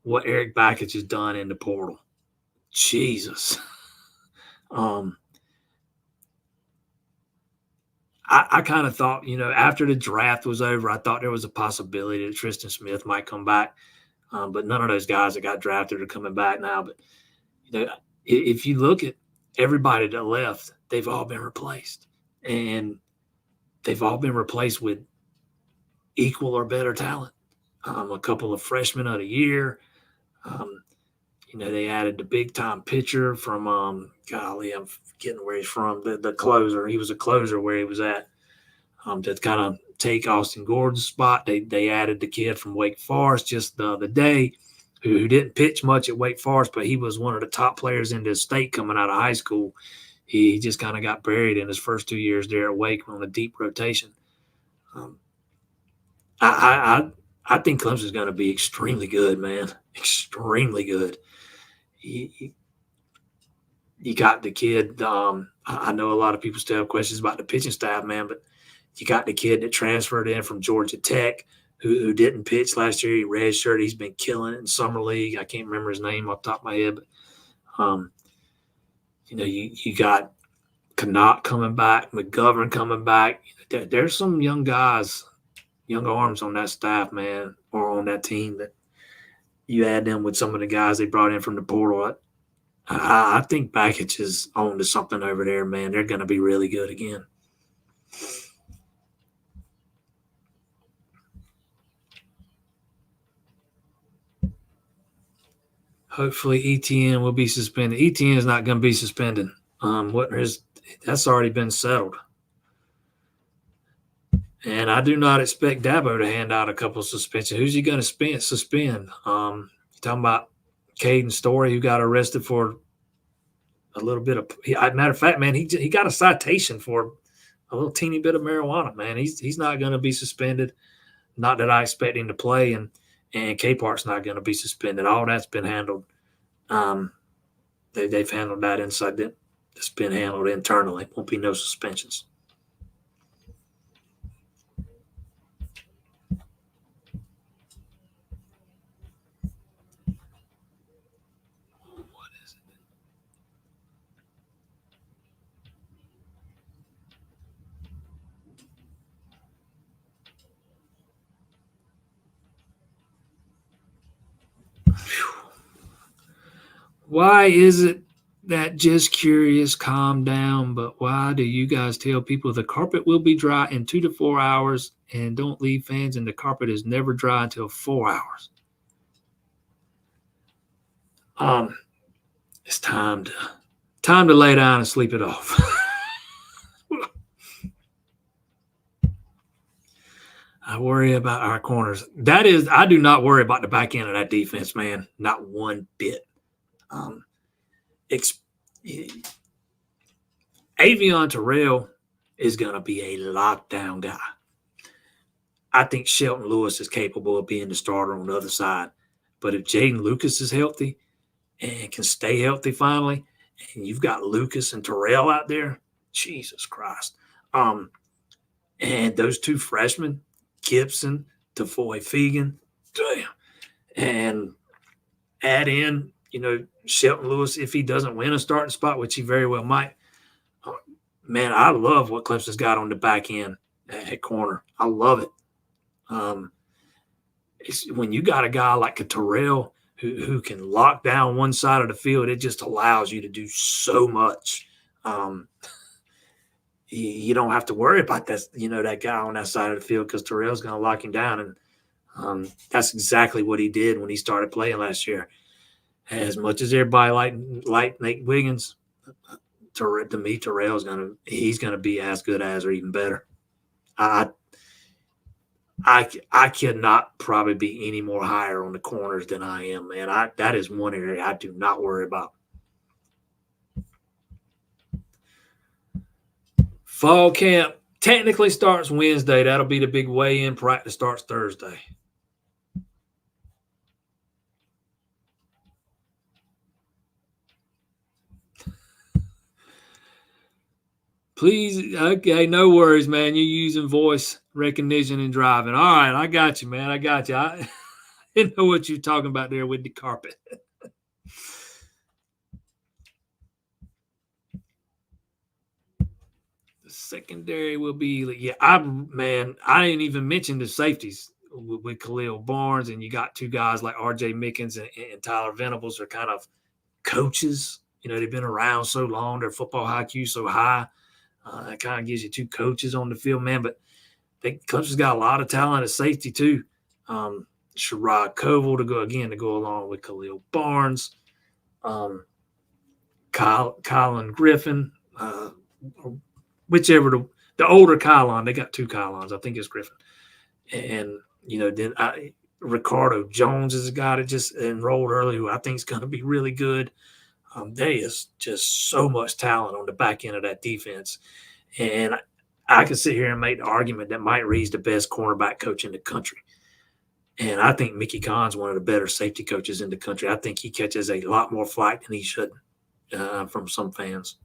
what Eric Bakich has done in the portal. Jesus. I kind of thought, after the draft was over, I thought there was a possibility that Tristan Smith might come back. But none of those guys that got drafted are coming back now. But, if you look at everybody that left, they've all been replaced. And they've all been replaced with equal or better talent. A couple of freshmen of the year. They added the big time pitcher from I'm forgetting where he's from. The closer. He was a closer where he was at. To kind of take Austin Gordon's spot. They added the kid from Wake Forest just the other day, who didn't pitch much at Wake Forest, but he was one of the top players in the state coming out of high school. He just kind of got buried in his first 2 years there at Wake on a deep rotation. I think Clemson's going to be extremely good, man. Extremely good. You got the kid. I know a lot of people still have questions about the pitching staff, man, but you got the kid that transferred in from Georgia Tech who didn't pitch last year. He redshirted. He's been killing it in summer league. I can't remember his name off the top of my head, but you got Connaught coming back, McGovern coming back. There's some young guys, young arms on that staff, man, or on that team that you add them with some of the guys they brought in from the portal. I think Bakich is on to something over there, man. They're going to be really good again. Hopefully ETN will be suspended. ETN is not going to be suspended. That's already been settled. And I do not expect Dabo to hand out a couple of suspensions. Who's he going to suspend? You're talking about Caden Story, who got arrested for a little bit of – matter of fact, man, he got a citation for a little teeny bit of marijuana, man. He's not going to be suspended. Not that I expect him to play, and K-Park's not going to be suspended. All that's been handled. They've handled that inside. It's been handled internally. Won't be no suspensions. What is it? Why is it That just curious, calm down. But why do you guys tell people the carpet will be dry in 2 to 4 hours and don't leave fans and the carpet is never dry until 4 hours? It's time to lay down and sleep it off. I worry about our corners. I do not worry about the back end of that defense, man. Not one bit. Avion Terrell is going to be a lockdown guy. I think Shelton Lewis is capable of being the starter on the other side. But if Jaden Lucas is healthy and can stay healthy finally, and you've got Lucas and Terrell out there, Jesus Christ. And those two freshmen, Gibson, Tafoy Fegan, damn. And add in, Shelton Lewis, if he doesn't win a starting spot, which he very well might. Man, I love what Clemson's got on the back end at corner. I love it. It's when you got a guy like a Terrell who can lock down one side of the field, it just allows you to do so much. You don't have to worry about that, that guy on that side of the field because Terrell's going to lock him down. And that's exactly what he did when he started playing last year. As much as everybody like Nate Wiggins, to me, Terrell's he's going to be as good as or even better. I cannot probably be any more higher on the corners than I am, man. That is one area I do not worry about. Fall camp technically starts Wednesday. That'll be the big weigh-in. Practice starts Thursday. Please, okay, no worries, man. You're using voice recognition and driving. All right, I got you, man. I got you. I didn't know what you're talking about there with the carpet. The secondary will be, I didn't even mention the safeties with Khalil Barnes, and you got two guys like R.J. Mickens and Tyler Venables are kind of coaches. They've been around so long. Their football IQ so high. That kind of gives you two coaches on the field, man. But Clemson's got a lot of talent at safety too. Sherrod Koval to go along with Khalil Barnes, Colin Griffin, whichever the older Kylon. They got two Kylons. I think it's Griffin, and then Ricardo Jones is a guy that just enrolled early, who I think is going to be really good. There is just so much talent on the back end of that defense. And I could sit here and make the argument that Mike Reed's the best cornerback coach in the country. And I think Mickey Kahn's one of the better safety coaches in the country. I think he catches a lot more flack than he should from some fans.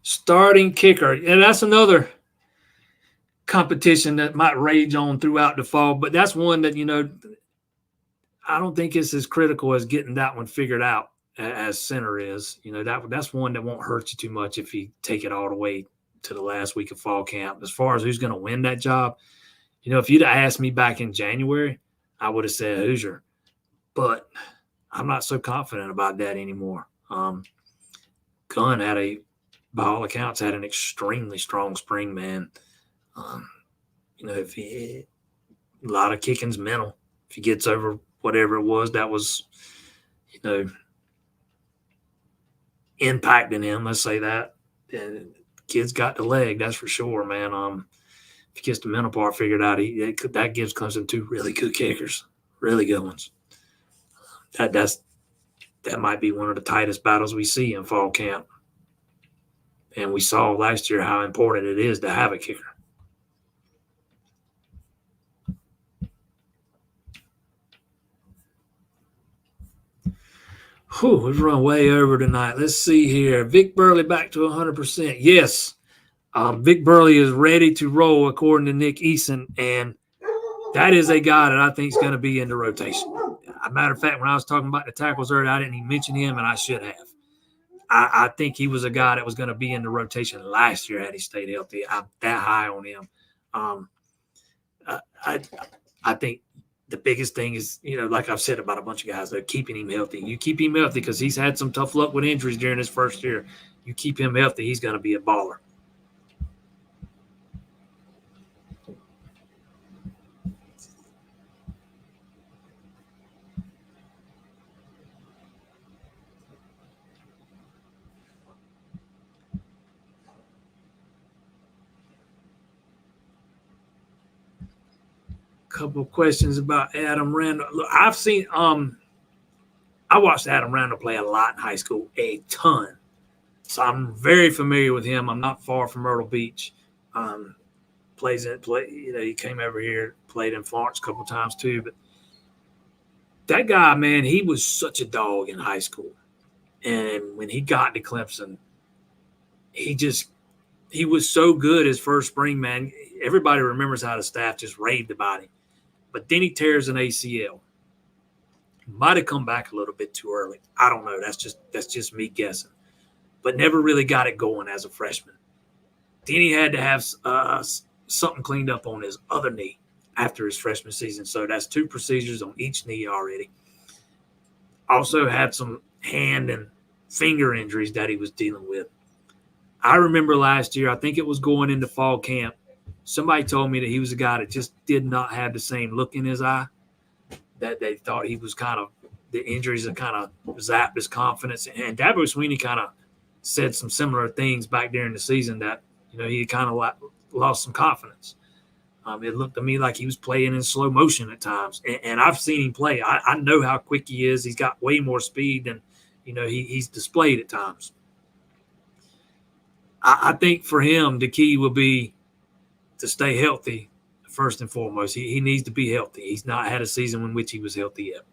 Starting kicker. And that's another competition that might rage on throughout the fall. But that's one that, I don't think it's as critical as getting that one figured out as center is. That's one that won't hurt you too much if you take it all the way to the last week of fall camp. As far as who's going to win that job, if you'd have asked me back in January, I would have said Hoosier. But I'm not so confident about that anymore. Gunn by all accounts, had an extremely strong spring, man. A lot of kicking's mental. If he gets over whatever it was that was, impacting him, let's say that. And kid's got the leg, that's for sure, man. If he gets the mental part figured out, that gives Clemson two really good kickers, really good ones. That might be one of the tightest battles we see in fall camp. And we saw last year how important it is to have a kicker. We've run way over tonight. Let's see here. Vic Burley back to 100%. Yes, Vic Burley is ready to roll, according to Nick Eason, and that is a guy that I think is going to be in the rotation. As a matter of fact, when I was talking about the tackles earlier, I didn't even mention him, and I should have. I think he was a guy that was going to be in the rotation last year had he stayed healthy. I'm that high on him. Um, I I think the biggest thing is, like I've said about a bunch of guys, they're keeping him healthy. You keep him healthy because he's had some tough luck with injuries during his first year. You keep him healthy, he's going to be a baller. Couple of questions about Adam Randall. Look, I watched Adam Randall play a lot in high school, a ton. So I'm very familiar with him. I'm not far from Myrtle Beach. Um, he came over here, played in Florence a couple of times too. But that guy, man, he was such a dog in high school. And when he got to Clemson, he was so good his first spring, man. Everybody remembers how the staff just raved about him. But then he tears an ACL. Might have come back a little bit too early. I don't know. That's just me guessing. But never really got it going as a freshman. Then he had to have something cleaned up on his other knee after his freshman season. So that's 2 procedures on each knee already. Also had some hand and finger injuries that he was dealing with. I remember last year, I think it was going into fall camp, somebody told me that he was a guy that just did not have the same look in his eye, that they thought he was the injuries had kind of zapped his confidence. And Dabo Sweeney kind of said some similar things back during the season that, he kind of lost some confidence. It looked to me like he was playing in slow motion at times. And I've seen him play. I know how quick he is. He's got way more speed than, he's displayed at times. I think for him, the key will be to stay healthy first and foremost. He needs to be healthy. He's not had a season in which he was healthy yet.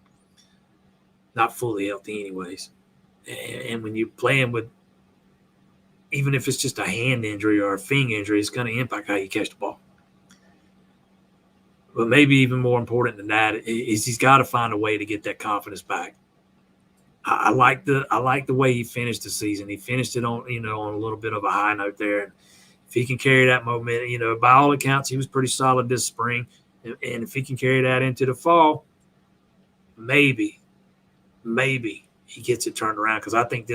Not fully healthy anyways. And when you're playing with, even if it's just a hand injury or a finger injury, it's going to impact how you catch the ball. But maybe even more important than that is he's got to find a way to get that confidence back. I like the way he finished the season. He finished it on on a little bit of a high note there. If he can carry that momentum, by all accounts, he was pretty solid this spring. And if he can carry that into the fall, maybe he gets it turned around. Because I think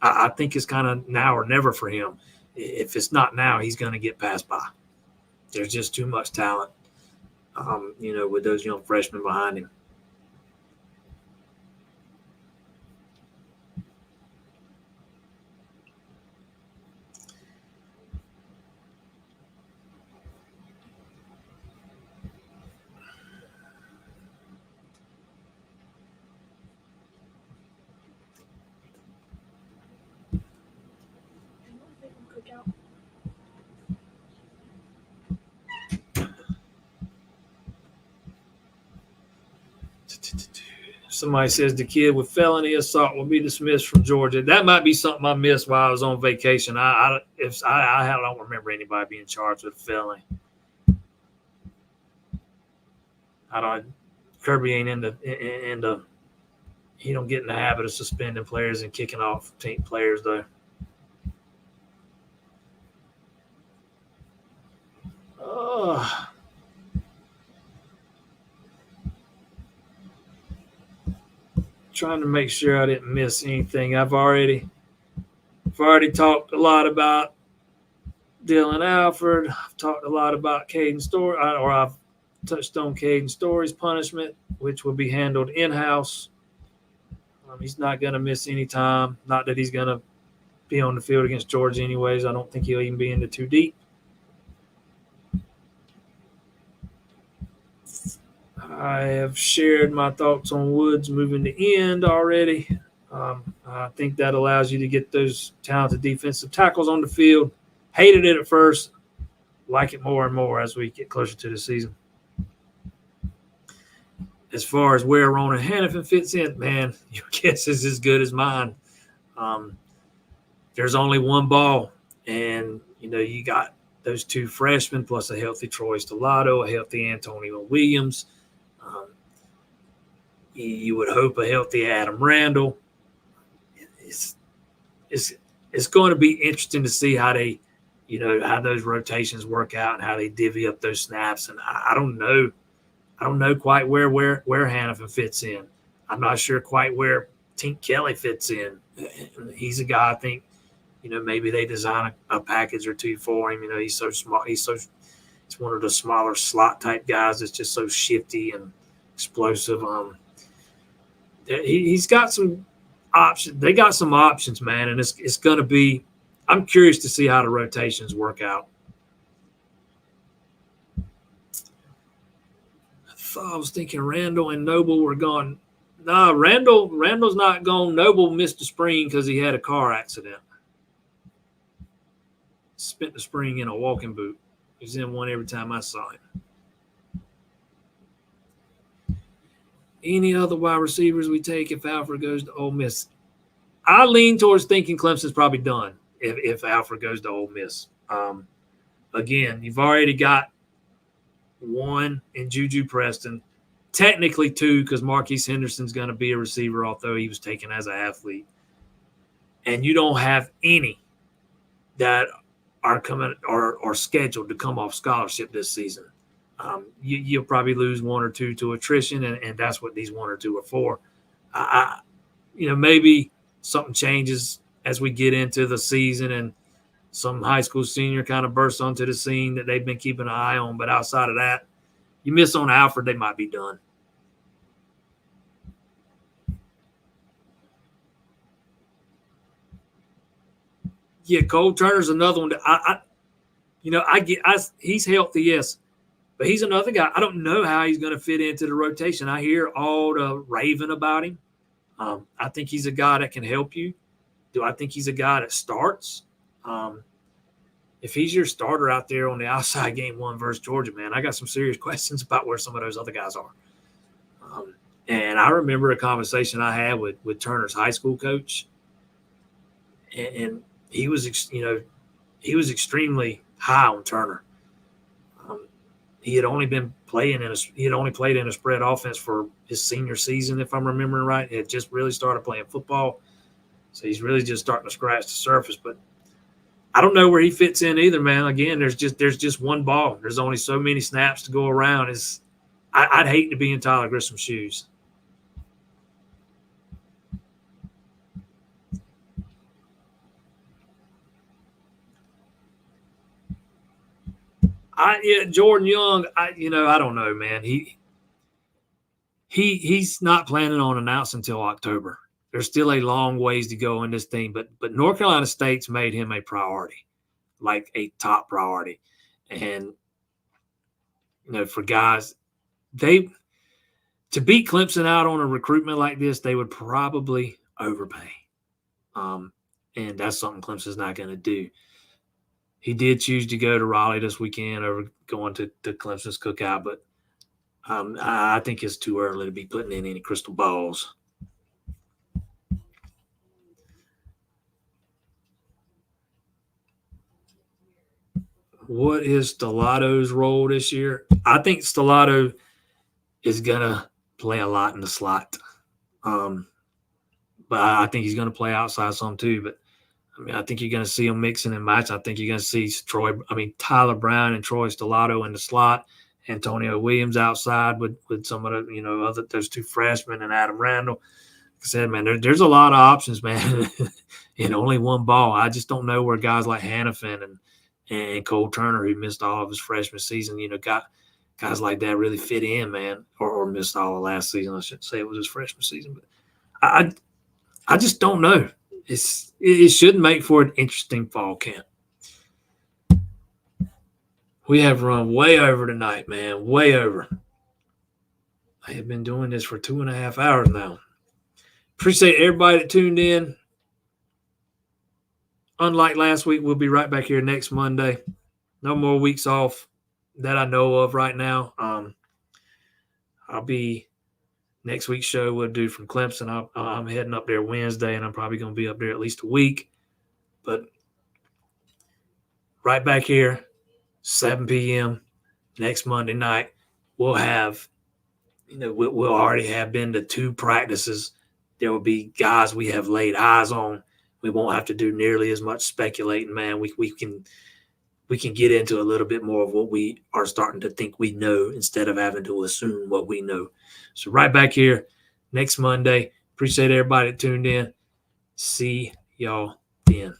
I think it's kind of now or never for him. If it's not now, he's going to get passed by. There's just too much talent, with those young freshmen behind him. Somebody says the kid with felony assault will be dismissed from Georgia. That might be something I missed while I was on vacation. I don't remember anybody being charged with a felony. Kirby ain't into he don't get in the habit of suspending players and kicking off team players though. Trying to make sure I didn't miss anything. I've already talked a lot about Dylan Alford. I've talked a lot about Caden Story, or I've touched on Caden Story's punishment, which will be handled in-house. He's not going to miss any time. Not that he's going to be on the field against Georgia anyways. I don't think he'll even be into too deep. I have shared my thoughts on Woods moving to end already. I think that allows you to get those talented defensive tackles on the field. Hated it at first. Like it more and more as we get closer to the season. As far as where Ronan Hannafin fits in, man, your guess is as good as mine. There's only one ball, and, you got those 2 freshmen plus a healthy Troy Stellato, a healthy Antonio Williams. You would hope a healthy Adam Randall. it's going to be interesting to see how they, how those rotations work out and how they divvy up those snaps. And I don't know. I don't know quite where Hannafin fits in. I'm not sure quite where Tink Kelly fits in. He's a guy I think, maybe they design a package or two for him. He's so small. He's one of the smaller slot type guys that's just so shifty and explosive. He's got some options. They got some options, man, and it's going to be. I'm curious to see how the rotations work out. I was thinking Randall and Noble were gone. Nah, Randall's not gone. Noble missed the spring because he had a car accident. Spent the spring in a walking boot. He was in one every time I saw him. Any other wide receivers we take if Alfred goes to Ole Miss? I lean towards thinking Clemson's probably done if Alfred goes to Ole Miss. Again, you've already got one in Juju Preston, technically two because Marquise Henderson's going to be a receiver, although he was taken as an athlete. And you don't have any that are coming or scheduled to come off scholarship this season. You'll probably lose one or two to attrition, and that's what these one or two are for. Maybe something changes as we get into the season and some high school senior kind of bursts onto the scene that they've been keeping an eye on. But outside of that, you miss on Alfred, they might be done. Yeah, Cole Turner's another one that he's healthy, yes, but he's another guy. I don't know how he's going to fit into the rotation. I hear all the raving about him. I think he's a guy that can help you. Do I think he's a guy that starts? If he's your starter out there on the outside game one versus Georgia, man, I got some serious questions about where some of those other guys are. And I remember a conversation I had with Turner's high school coach, and he was extremely high on Turner. He had only played in a spread offense for his senior season, if I'm remembering right. He had just really started playing football, so he's really just starting to scratch the surface. But I don't know where he fits in either, man. Again, there's just one ball. There's only so many snaps to go around. I'd hate to be in Tyler Grissom's shoes. Jordan Young, I don't know, man. He's not planning on announcing until October. There's still a long ways to go in this thing, but North Carolina State's made him a priority, like a top priority. And for guys, to beat Clemson out on a recruitment like this, they would probably overpay. And that's something Clemson's not going to do. He did choose to go to Raleigh this weekend over going to Clemson's cookout, but I think it's too early to be putting in any crystal balls. What is Stelato's role this year? I think Stelato is going to play a lot in the slot. But I think he's going to play outside some too. But I think you're going to see him mixing and matching. I think you're going to see Tyler Brown and Troy Stellato in the slot, Antonio Williams outside with some of the those two freshmen and Adam Randall. Like I said, man, there's a lot of options, man, in only one ball. I just don't know where guys like Hannafin and Cole Turner, who missed all of his freshman season, got guys like that really fit in, man, or missed all of last season. I shouldn't say it was his freshman season, but I just don't know. It should make for an interesting fall camp. We have run way over tonight, man, way over. I have been doing this for 2.5 hours now. Appreciate everybody that tuned in. Unlike last week, we'll be right back here next Monday. No more weeks off that I know of right now. I'll be next week's show. We'll do from Clemson. I'm heading up there Wednesday, and I'm probably going to be up there at least a week. But right back here, 7 p.m. next Monday night, we'll have, we'll already have been to 2 practices. There will be guys we have laid eyes on. We won't have to do nearly as much speculating, man. We can get into a little bit more of what we are starting to think we know instead of having to assume what we know. So right back here next Monday. Appreciate everybody that tuned in. See y'all then.